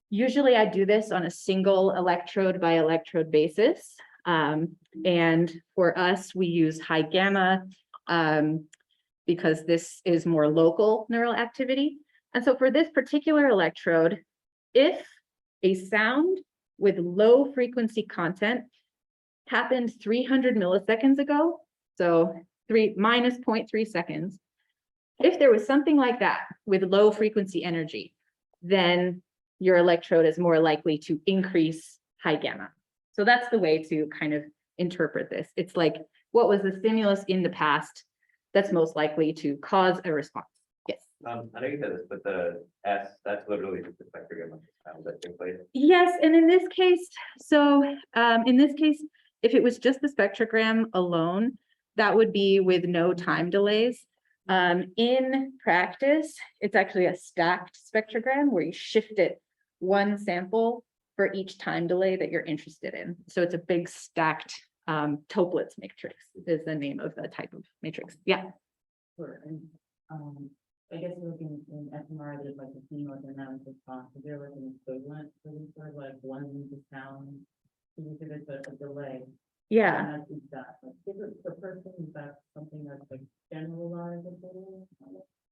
usually I do this on a single electrode by electrode basis. And for us, we use high gamma because this is more local neural activity. And so for this particular electrode, if a sound with low frequency content happened 300 milliseconds ago, so minus 0.3 seconds, if there was something like that with low frequency energy, then your electrode is more likely to increase high gamma. So that's the way to kind of interpret this. It's like, what was the stimulus in the past that's most likely to cause a response? Yes. I know you said this, but the S, that's literally just the spectrogram of the sound that took place. Yes, and in this case, if it was just the spectrogram alone, that would be with no time delays. In practice, it's actually a stacked spectrogram where you shift it one sample for each time delay that you're interested in. So it's a big stacked Toeplitz matrix is the name of the type of matrix. Yeah. Sure. And I guess looking in fMRI, there's like a hemodynamic response. Is there like an equivalent for this sort of like blending the sound? Because it's a delay. Yeah. And that's that. Like, is it the person, is that something that's like generalized?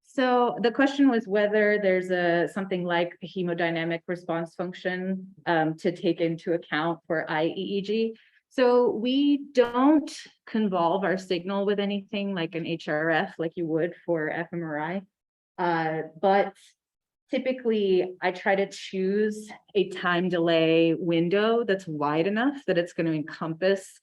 So the question was whether there's something like a hemodynamic response function to take into account for IEEG. So we don't convolve our signal with anything like an HRF like you would for fMRI. But typically I try to choose a time delay window that's wide enough that it's going to encompass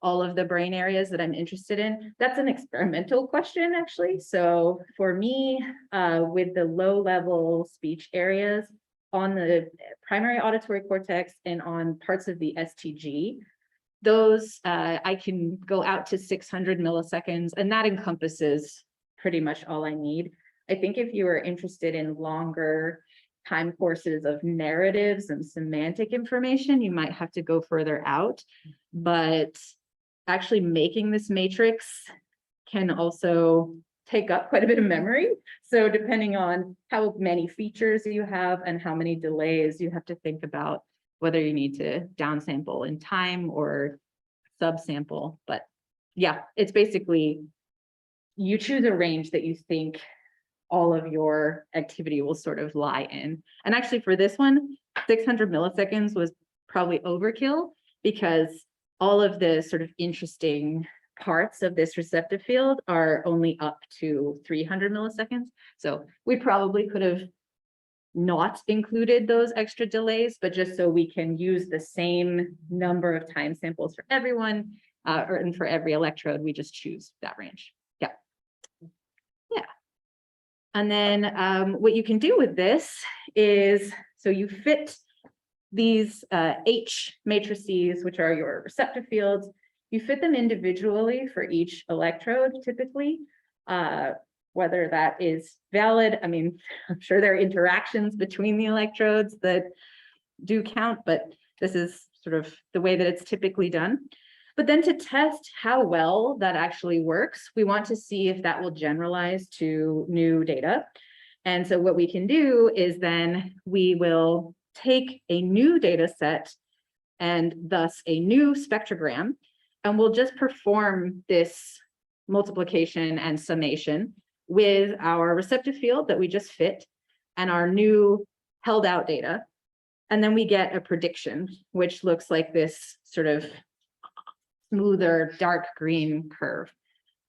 all of the brain areas that I'm interested in. That's an experimental question, actually. So for me, with the low level speech areas on the primary auditory cortex and on parts of the STG, those I can go out to 600 milliseconds, and that encompasses pretty much all I need. I think if you are interested in longer time courses of narratives and semantic information, you might have to go further out. But actually making this matrix can also take up quite a bit of memory. So depending on how many features you have and how many delays, you have to think about whether you need to downsample in time or subsample. But yeah, it's basically you choose a range that you think all of your activity will sort of lie in. And actually for this one, 600 milliseconds was probably overkill because all of the sort of interesting parts of this receptive field are only up to 300 milliseconds. So we probably could have not included those extra delays, but just so we can use the same number of time samples for everyone, and for every electrode, we just choose that range. Yeah. Yeah. And then what you can do with this is, so you fit these H matrices, which are your receptive fields, you fit them individually for each electrode, typically, whether that is valid. I mean, I'm sure there are interactions between the electrodes that do count, but this is sort of the way that it's typically done. But then to test how well that actually works, we want to see if that will generalize to new data. And so what we can do is then we will take a new data set and thus a new spectrogram. And we'll just perform this multiplication and summation with our receptive field that we just fit and our new held out data. And then we get a prediction, which looks like this sort of smoother dark green curve.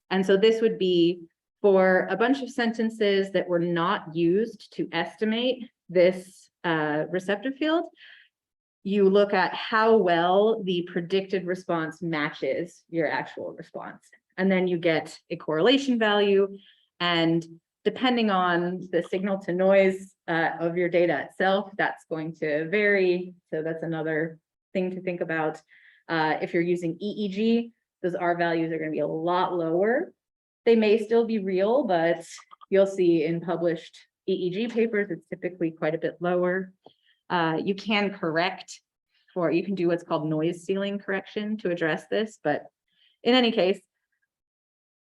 And so this would be for a bunch of sentences that were not used to estimate this receptive field. You look at how well the predicted response matches your actual response. And then you get a correlation value. And depending on the signal to noise of your data itself, that's going to vary. So that's another thing to think about. If you're using EEG, those R values are going to be a lot lower. They may still be real, but you'll see in published EEG papers, it's typically quite a bit lower. You can correct you can do what's called noise ceiling correction to address this, but in any case,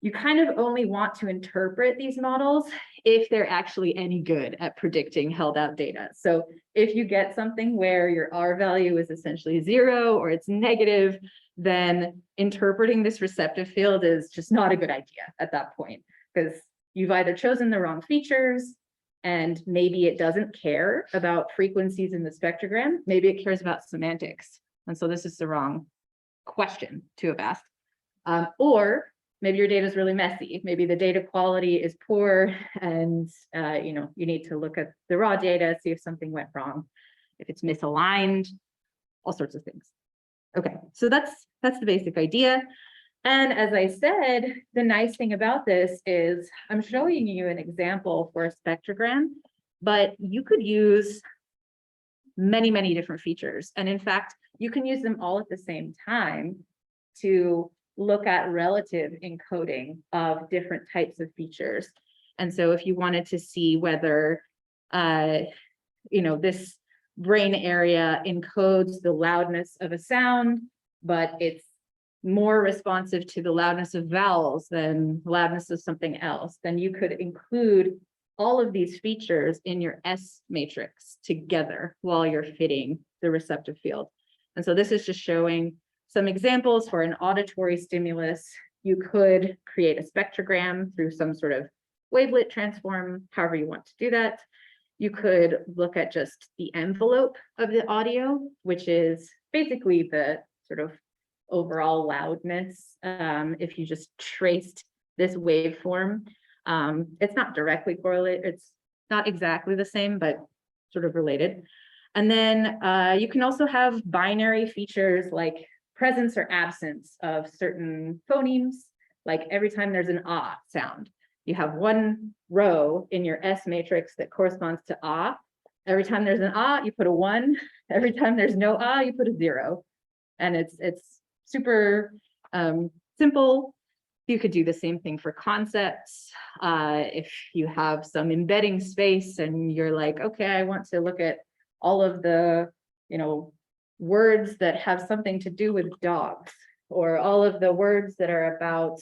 you kind of only want to interpret these models if they're actually any good at predicting held out data. So if you get something where your R value is essentially 0 or it's negative, then interpreting this receptive field is just not a good idea at that point, because you've either chosen the wrong features, and maybe it doesn't care about frequencies in the spectrogram. Maybe it cares about semantics. And so this is the wrong question to have asked. Or maybe your data is really messy. Maybe the data quality is poor, and you need to look at the raw data, see if something went wrong, if it's misaligned, all sorts of things. Okay, so that's the basic idea. And as I said, the nice thing about this is I'm showing you an example for a spectrogram, but you could use many, many different features. And in fact, you can use them all at the same time to look at relative encoding of different types of features. And so if you wanted to see whether, this brain area encodes the loudness of a sound, but it's more responsive to the loudness of vowels than loudness of something else, then you could include all of these features in your S matrix together while you're fitting the receptive field. And so this is just showing some examples for an auditory stimulus. You could create a spectrogram through some sort of wavelet transform, however you want to do that. You could look at just the envelope of the audio, which is basically the sort of overall loudness. If you just traced this waveform, it's not directly correlated. It's not exactly the same, but sort of related. And then you can also have binary features like presence or absence of certain phonemes. Like every time there's an ah sound, you have one row in your S matrix that corresponds to ah. Every time there's an ah, you put a 1. Every time there's no ah, you put a 0. And it's super simple. You could do the same thing for concepts. If you have some embedding space and you're like, okay, I want to look at all of the, words that have something to do with dogs, or all of the words that are about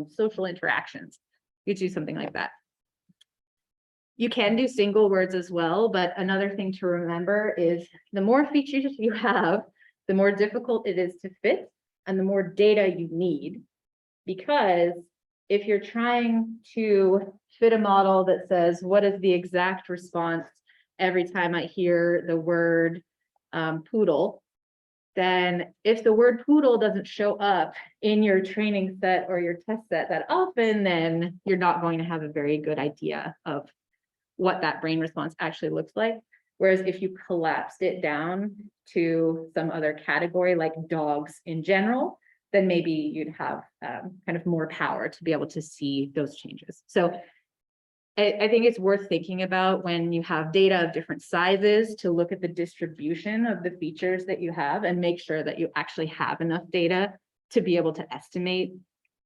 social interactions. You do something like that. You can do single words as well, but another thing to remember is the more features you have, the more difficult it is to fit and the more data you need. Because if you're trying to fit a model that says, what is the exact response every time I hear the word poodle, then if the word poodle doesn't show up in your training set or your test set that often, then you're not going to have a very good idea of what that brain response actually looks like. Whereas if you collapsed it down to some other category like dogs in general, then maybe you'd have kind of more power to be able to see those changes. So I think it's worth thinking about when you have data of different sizes to look at the distribution of the features that you have and make sure that you actually have enough data to be able to estimate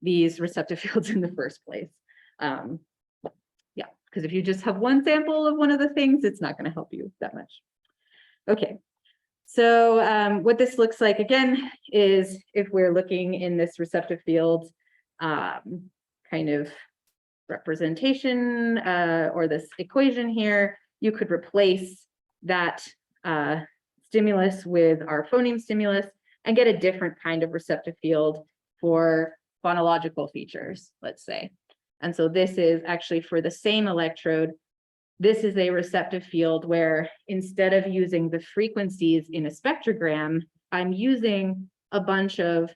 these receptive fields in the first place. Yeah, because if you just have one sample of one of the things, it's not going to help you that much. Okay, so what this looks like again is if we're looking in this receptive field kind of representation or this equation here, you could replace that stimulus with our phoneme stimulus and get a different kind of receptive field for phonological features, let's say. And so this is actually for the same electrode. This is a receptive field where instead of using the frequencies in a spectrogram, I'm using a bunch of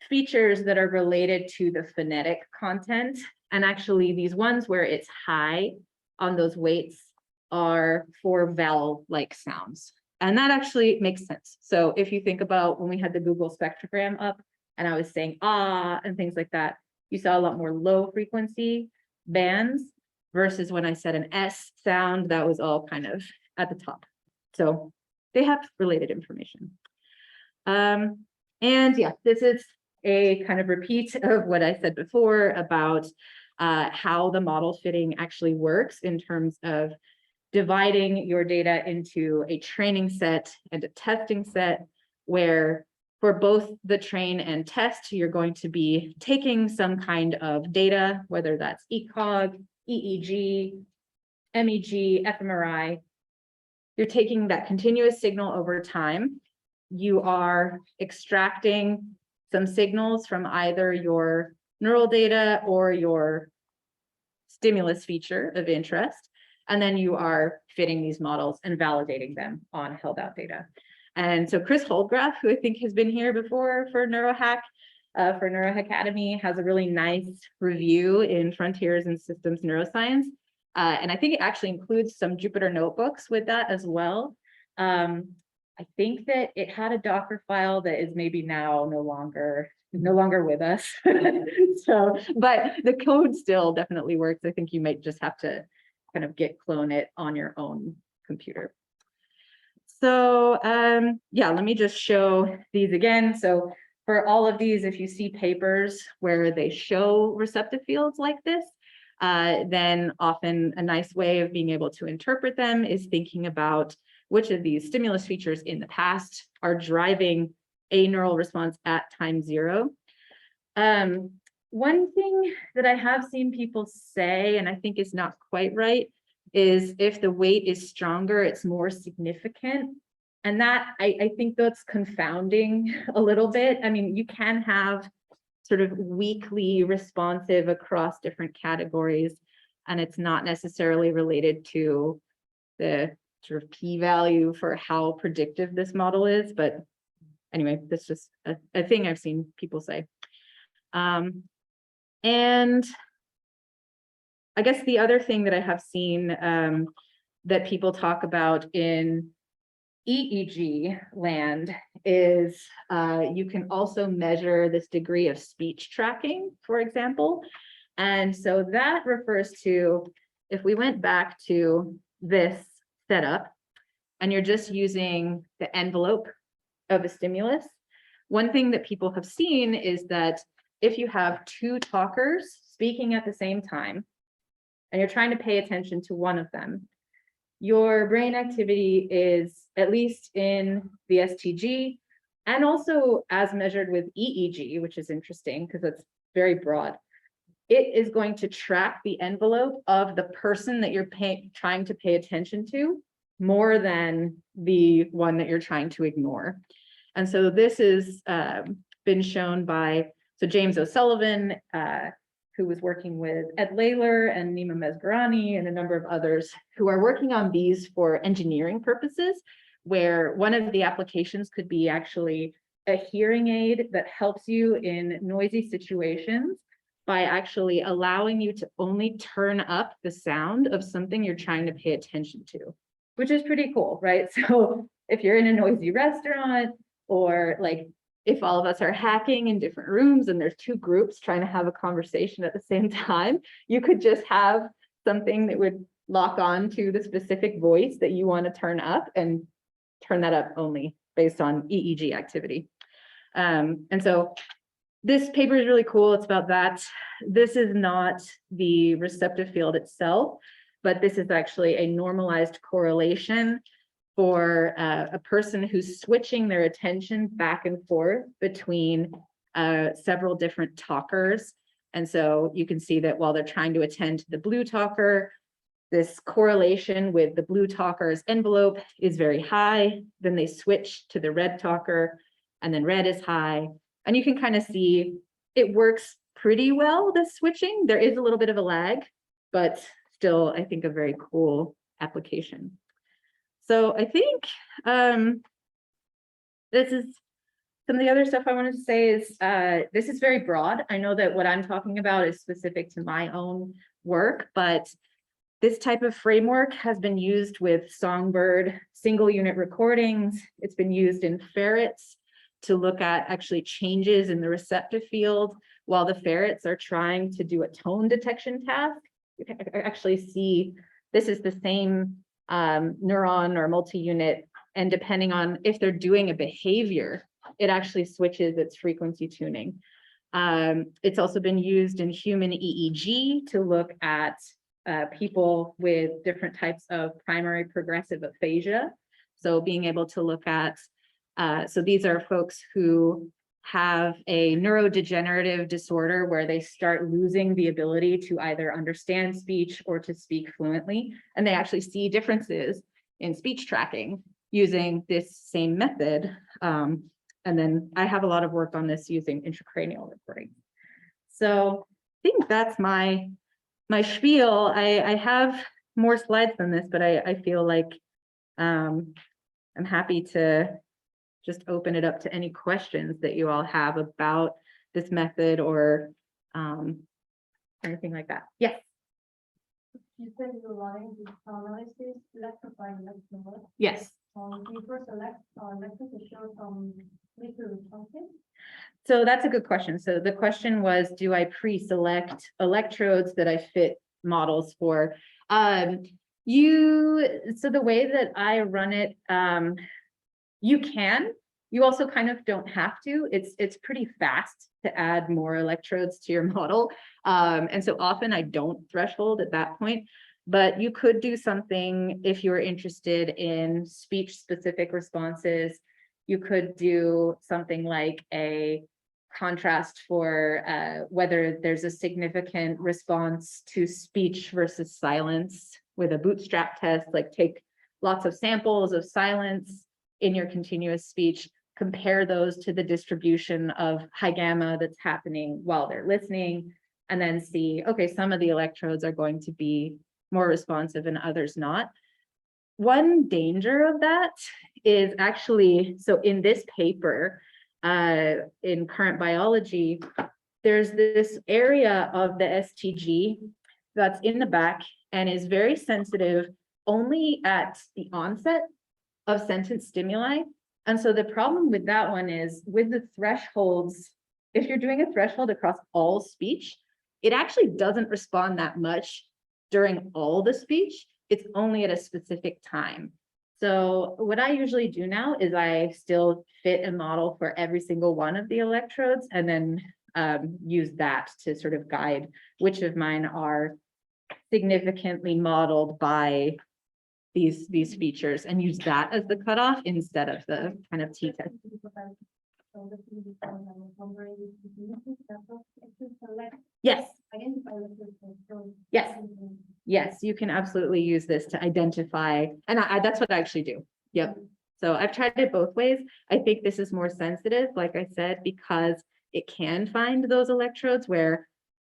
features that are related to the phonetic content. And actually these ones where it's high on those weights are for vowel-like sounds. And that actually makes sense. So if you think about when we had the Google Spectrogram up and I was saying ah and things like that, you saw a lot more low frequency bands versus when I said an S sound, that was all kind of at the top. So they have related information. And yeah, this is a kind of repeat of what I said before about how the model fitting actually works in terms of dividing your data into a training set and a testing set, where for both the train and test, you're going to be taking some kind of data, whether that's ECOG, EEG, MEG, fMRI. You're taking that continuous signal over time. You are extracting some signals from either your neural data or your stimulus feature of interest. And then you are fitting these models and validating them on held out data. And so Chris Holdgraf, who I think has been here before for NeuroHack, for NeuroHackademy, has a really nice review in Frontiers in Systems Neuroscience. And I think it actually includes some Jupyter notebooks with that as well. I think that it had a Docker file that is maybe now no longer with us. So, but the code still definitely works. I think you might just have to kind of clone it on your own computer. So yeah, let me just show these again. So for all of these, if you see papers where they show receptive fields like this, then often a nice way of being able to interpret them is thinking about which of these stimulus features in the past are driving a neural response at time 0. One thing that I have seen people say, and I think is not quite right, is if the weight is stronger, it's more significant. And that, I think that's confounding a little bit. I mean, you can have sort of weakly responsive across different categories, and it's not necessarily related to the sort of p-value for how predictive this model is. But anyway, that's just a thing I've seen people say. And I guess the other thing that I have seen that people talk about in EEG land is you can also measure this degree of speech tracking, for example. And so that refers to, if we went back to this setup and you're just using the envelope of a stimulus, one thing that people have seen is that if you have 2 talkers speaking at the same time, and you're trying to pay attention to one of them, your brain activity is, at least in the STG, and also as measured with EEG, which is interesting because it's very broad, it is going to track the envelope of the person that you're trying to pay attention to more than the one that you're trying to ignore. And so this has been shown by, so James O'Sullivan, who was working with Ed Layler and Nima Mesgarani and a number of others who are working on these for engineering purposes, where one of the applications could be actually a hearing aid that helps you in noisy situations by actually allowing you to only turn up the sound of something you're trying to pay attention to, which is pretty cool, right? So if you're in a noisy restaurant, or like if all of us are hacking in different rooms and there's 2 groups trying to have a conversation at the same time, you could just have something that would lock on to the specific voice that you want to turn up and turn that up only based on EEG activity. And so this paper is really cool. It's about that. This is not the receptive field itself, but this is actually a normalized correlation for a person who's switching their attention back and forth between several different talkers. And so you can see that while they're trying to attend to the blue talker, this correlation with the blue talker's envelope is very high. Then they switch to the red talker, and then red is high. And you can kind of see it works pretty well, this switching. There is a little bit of a lag, but still, I think a very cool application. So I think this is some of the other stuff I wanted to say is this is very broad. I know that what I'm talking about is specific to my own work, but this type of framework has been used with songbird single unit recordings. It's been used in ferrets to look at actually changes in the receptive field while the ferrets are trying to do a tone detection task. You can actually see this is the same neuron or multi-unit, and depending on if they're doing a behavior, it actually switches its frequency tuning. It's also been used in human EEG to look at people with different types of primary progressive aphasia. So being able to look at, so these are folks who have a neurodegenerative disorder where they start losing the ability to either understand speech or to speak fluently. And they actually see differences in speech tracking using this same method. And then I have a lot of work on this using intracranial recording. So I think that's my spiel. I have more slides than this, but I feel like I'm happy to just open it up to any questions that you all have about this method or anything like that. Yes. You said you're running this analysis, electrifying electrode. Yes. Can you first select electrode to show some liquid responses? So that's a good question. So the question was, do I pre-select electrodes that I fit models for? So the way that I run it, you can. You also kind of don't have to. It's pretty fast to add more electrodes to your model. And so often I don't threshold at that point, but you could do something if you're interested in speech-specific responses. You could do something like a contrast for whether there's a significant response to speech versus silence with a bootstrap test, like take lots of samples of silence in your continuous speech, compare those to the distribution of high gamma that's happening while they're listening, and then see, okay, some of the electrodes are going to be more responsive and others not. One danger of that is actually, so in this paper, in current biology, there's this area of the STG that's in the back and is very sensitive only at the onset of sentence stimuli. And so the problem with that one is with the thresholds, if you're doing a threshold across all speech, it actually doesn't respond that much during all the speech. It's only at a specific time. So what I usually do now is I still fit a model for every single one of the electrodes and then use that to sort of guide which of mine are significantly modeled by these features and use that as the cutoff instead of the kind of t-test. Yes. Yes. Yes, you can absolutely use this to identify, and that's what I actually do. Yep. So I've tried it both ways. I think this is more sensitive, like I said, because it can find those electrodes where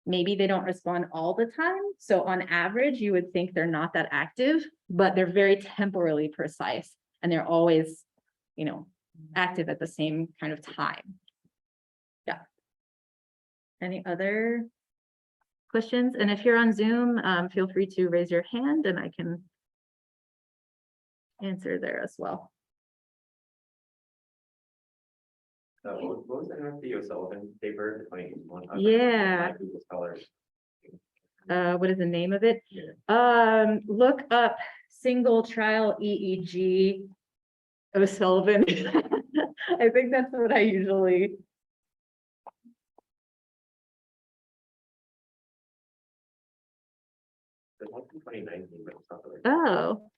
maybe they don't respond all the time. So on average, you would think they're not that active, but they're very temporally precise and they're always, active at the same kind of time. Yeah. Any other questions? And if you're on Zoom, feel free to raise your hand and I can answer there as well. What was the name of the O'Sullivan paper? The 2021? Yeah. Google Scholars. What is the name of it? Yeah. Look up single trial EEG O'Sullivan. I think that's what I usually. It was in 2019, but it's not really. Oh.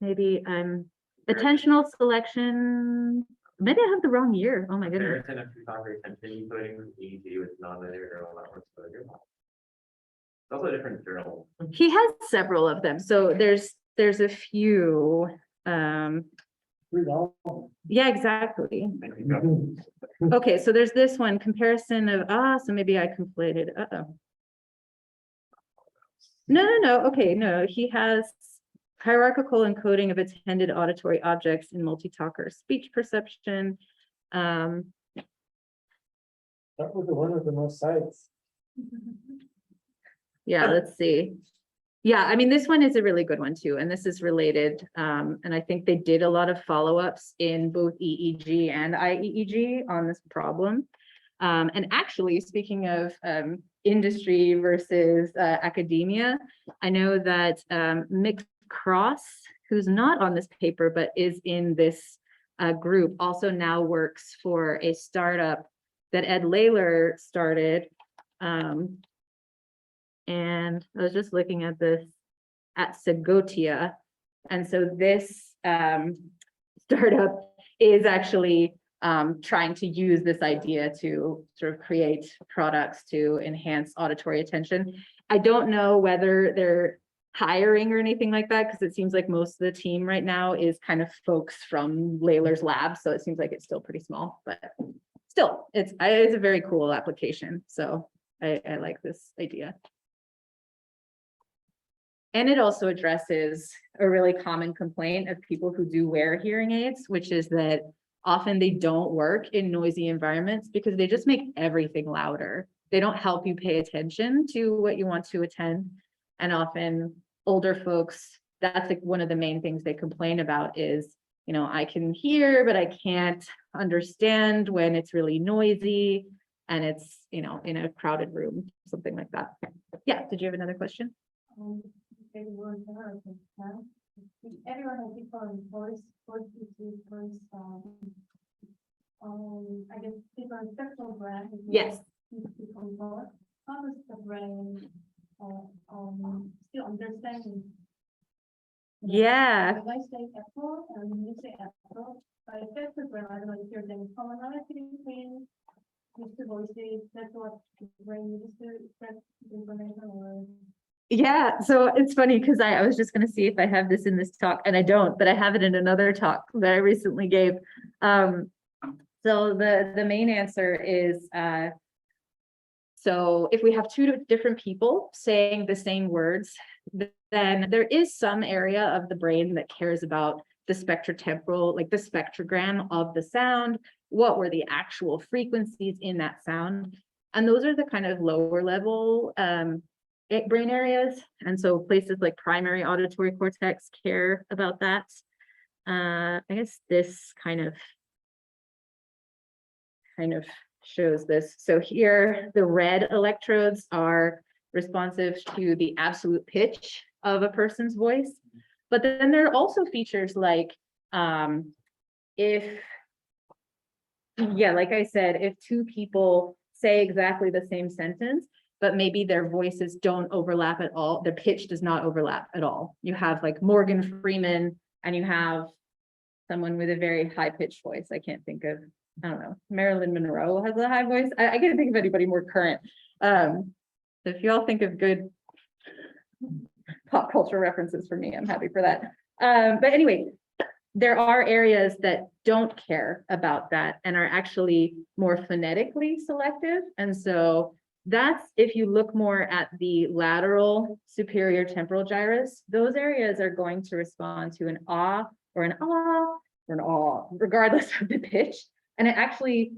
Maybe I'm attentional selection. Maybe I have the wrong year. Oh my goodness. Comparison of two talker attention encoding EEG with nonlinear neural networks. also a different journal. He has several of them. So there's a few. Read all of Yeah, exactly. them. Okay, so there's this one comparison of, so maybe I conflated. Uh-oh. No. Okay, no, he has hierarchical encoding of attended auditory objects in multi-talker speech perception. That was the one with the most sites. Yeah, let's see. Yeah, I mean, this one is a really good one too, and this is related. And I think they did a lot of follow-ups in both EEG and IEEG on this problem. And actually, speaking of industry versus academia, I know that Mick Cross, who's not on this paper, but is in this group, also now works for a startup that Ed Layler started. And I was just looking at this at Segotia. And so this startup is actually trying to use this idea to sort of create products to enhance auditory attention. I don't know whether they're hiring or anything like that, because it seems like most of the team right now is kind of folks from Layler's lab. So it seems like it's still pretty small, but still, it's a very cool application. So I like this idea. And it also addresses a really common complaint of people who do wear hearing aids, which is that often they don't work in noisy environments because they just make everything louder. They don't help you pay attention to what you want to attend. And often older folks, that's like one of the main things they complain about is, you know, I can hear, but I can't understand when it's really noisy and it's, you know, in a crowded room, something like that. Yeah, did you have another question? Everyone has different voice, I guess different spectrogram. Yes. How does the brain still understanding? Yeah. If I say apple and you say apple, by spectrogram, I don't know if there's any commonality between these two voices. That's what the brain uses to express information or. Yeah, so it's funny because I was just going to see if I have this in this talk, and I don't, but I have it in another talk that I recently gave. So the main answer is, so if we have two different people saying the same words, then there is some area of the brain that cares about the spectrotemporal, like the spectrogram of the sound, what were the actual frequencies in that sound, and those are the kind of lower level brain areas. And so places like primary auditory cortex care about that. I guess this kind of shows this. So here, the red electrodes are responsive to the absolute pitch of a person's voice. But then there are also features like like I said, if two people say exactly the same sentence, but maybe their voices don't overlap at all. Their pitch does not overlap at all. You have like Morgan Freeman and you have someone with a very high pitched voice. I can't think of, I don't know, Marilyn Monroe has a high voice. I can't think of anybody more current. So if you all think of good pop culture references for me, I'm happy for that. But anyway, there are areas that don't care about that and are actually more phonetically selective. And so that's, if you look more at the lateral superior temporal gyrus, those areas are going to respond to an ah or an ah or an ah, regardless of the pitch. And it actually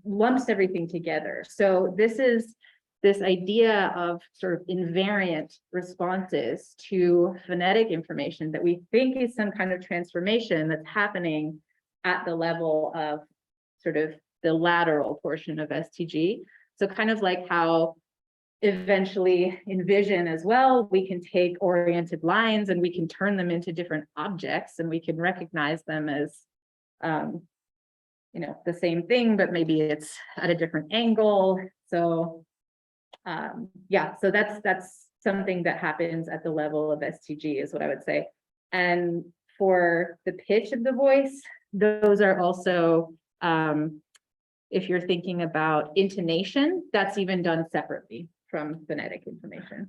lumps everything together. So this is this idea of sort of invariant responses to phonetic information that we think is some kind of transformation that's happening at the level of sort of the lateral portion of STG. So kind of like how eventually in vision as well, we can take oriented lines and we can turn them into different objects and we can recognize them as, you know, the same thing, but maybe it's at a different angle. So yeah, so that's something that happens at the level of STG is what I would say. And for the pitch of the voice, those are also, if you're thinking about intonation, that's even done separately from phonetic information.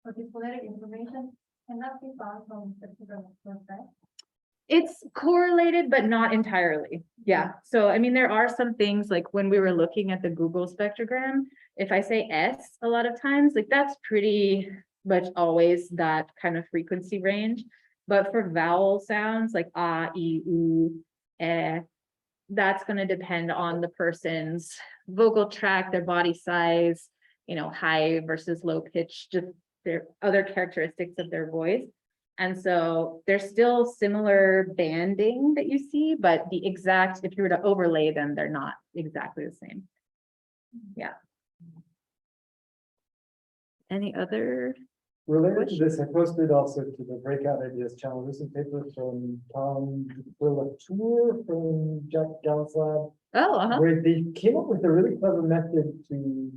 Okay, phonetic information cannot be found from spectrogram, right? It's correlated, but not entirely. Yeah. So, I mean, there are some things like when we were looking at the Google spectrogram, if I say S a lot of times, like that's pretty much always that kind of frequency range. But for vowel sounds like ah, e, oo, eh, that's going to depend on the person's vocal tract, their body size, you know, high versus low pitch, just their other characteristics of their voice. And so there's still similar banding that you see, but the exact, if you were to overlay them, they're not exactly the same. Yeah. Any other? Related to this, I posted also to the Breakout Ideas channel, recent paper from Tom Latour from Jack Gallant's lab, Oh, where they came up with a really clever method to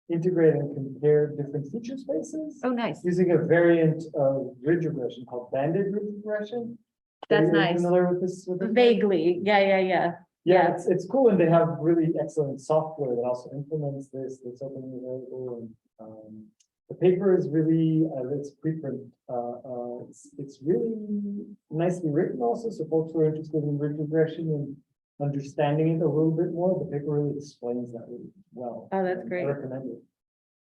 integrate and compare different feature spaces oh, nice. using a variant of ridge regression called banded ridge regression. That's Are you nice. familiar with this? Vaguely. Yeah. Yeah, it's cool, and they have really excellent software that also implements this, that's openly available, and the paper is really, it's preprint, it's really nicely written also, so folks who are interested in ridge regression and understanding it a little bit more, the paper really explains that really well. Oh, that's And great. I recommend it.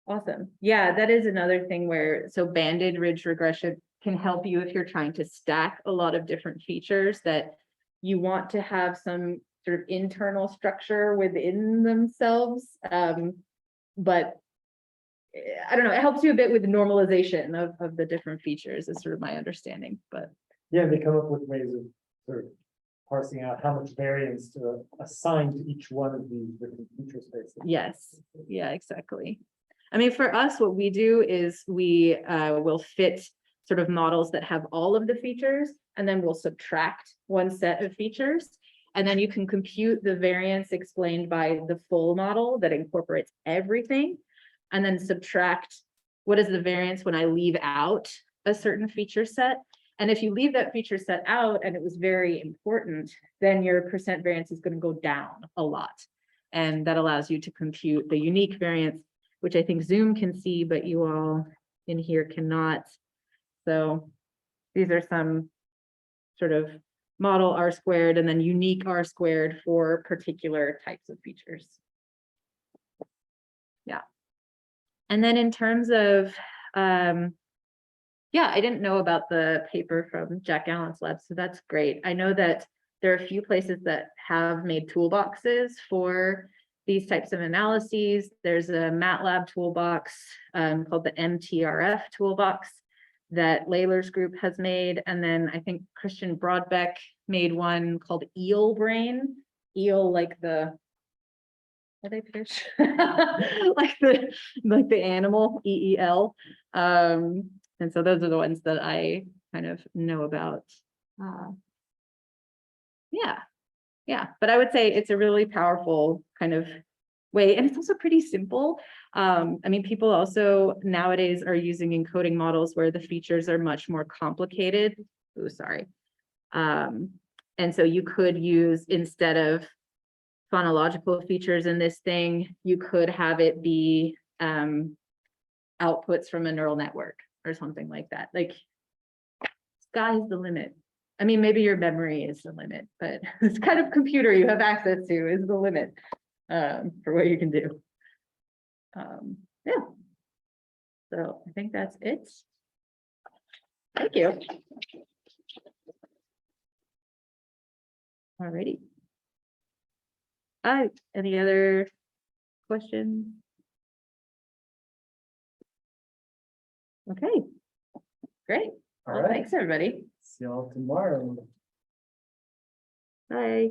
Awesome. Yeah, that is another thing where, so banded ridge regression can help you if you're trying to stack a lot of different features that you want to have some sort of internal structure within themselves. But I don't know, it helps you a bit with normalization of the different features is sort of my understanding, but Yeah, they come up with ways of sort of parsing out how much variance to assign to each one of these different feature spaces. yes, yeah, exactly. I mean, for us, what we do is we will fit sort of models that have all of the features, and then we'll subtract one set of features. And then you can compute the variance explained by the full model that incorporates everything, and then subtract what is the variance when I leave out a certain feature set. And if you leave that feature set out and it was very important, then your percent variance is going to go down a lot. And that allows you to compute the unique variance, which I think Zoom can see, but you all in here cannot. So these are some sort of model R squared and then unique R squared for particular types of features. Yeah. And then in terms of, yeah, I didn't know about the paper from Jack Allen's lab, so that's great. I know that there are a few places that have made toolboxes for these types of analyses. There's a MATLAB toolbox called the MTRF toolbox that Layler's group has made. And then I think Christian Broadbeck made one called Eel Brain. Eel like the, are they fish? like the animal, EEL. And so those are the ones that I kind of know about. Yeah, but I would say it's a really powerful kind of way, and it's also pretty simple. I mean, people also nowadays are using encoding models where the features are much more complicated. Oh, sorry. And so you could use, instead of phonological features in this thing, you could have it be outputs from a neural network or something like that. Like, sky's the limit. I mean, maybe your memory is the limit, but this kind of computer you have access to is the limit for what you can do. Yeah. So I think that's it. Thank you. Alrighty. Any other questions? Okay, great. All Well, right. thanks, everybody. See y'all tomorrow. Bye.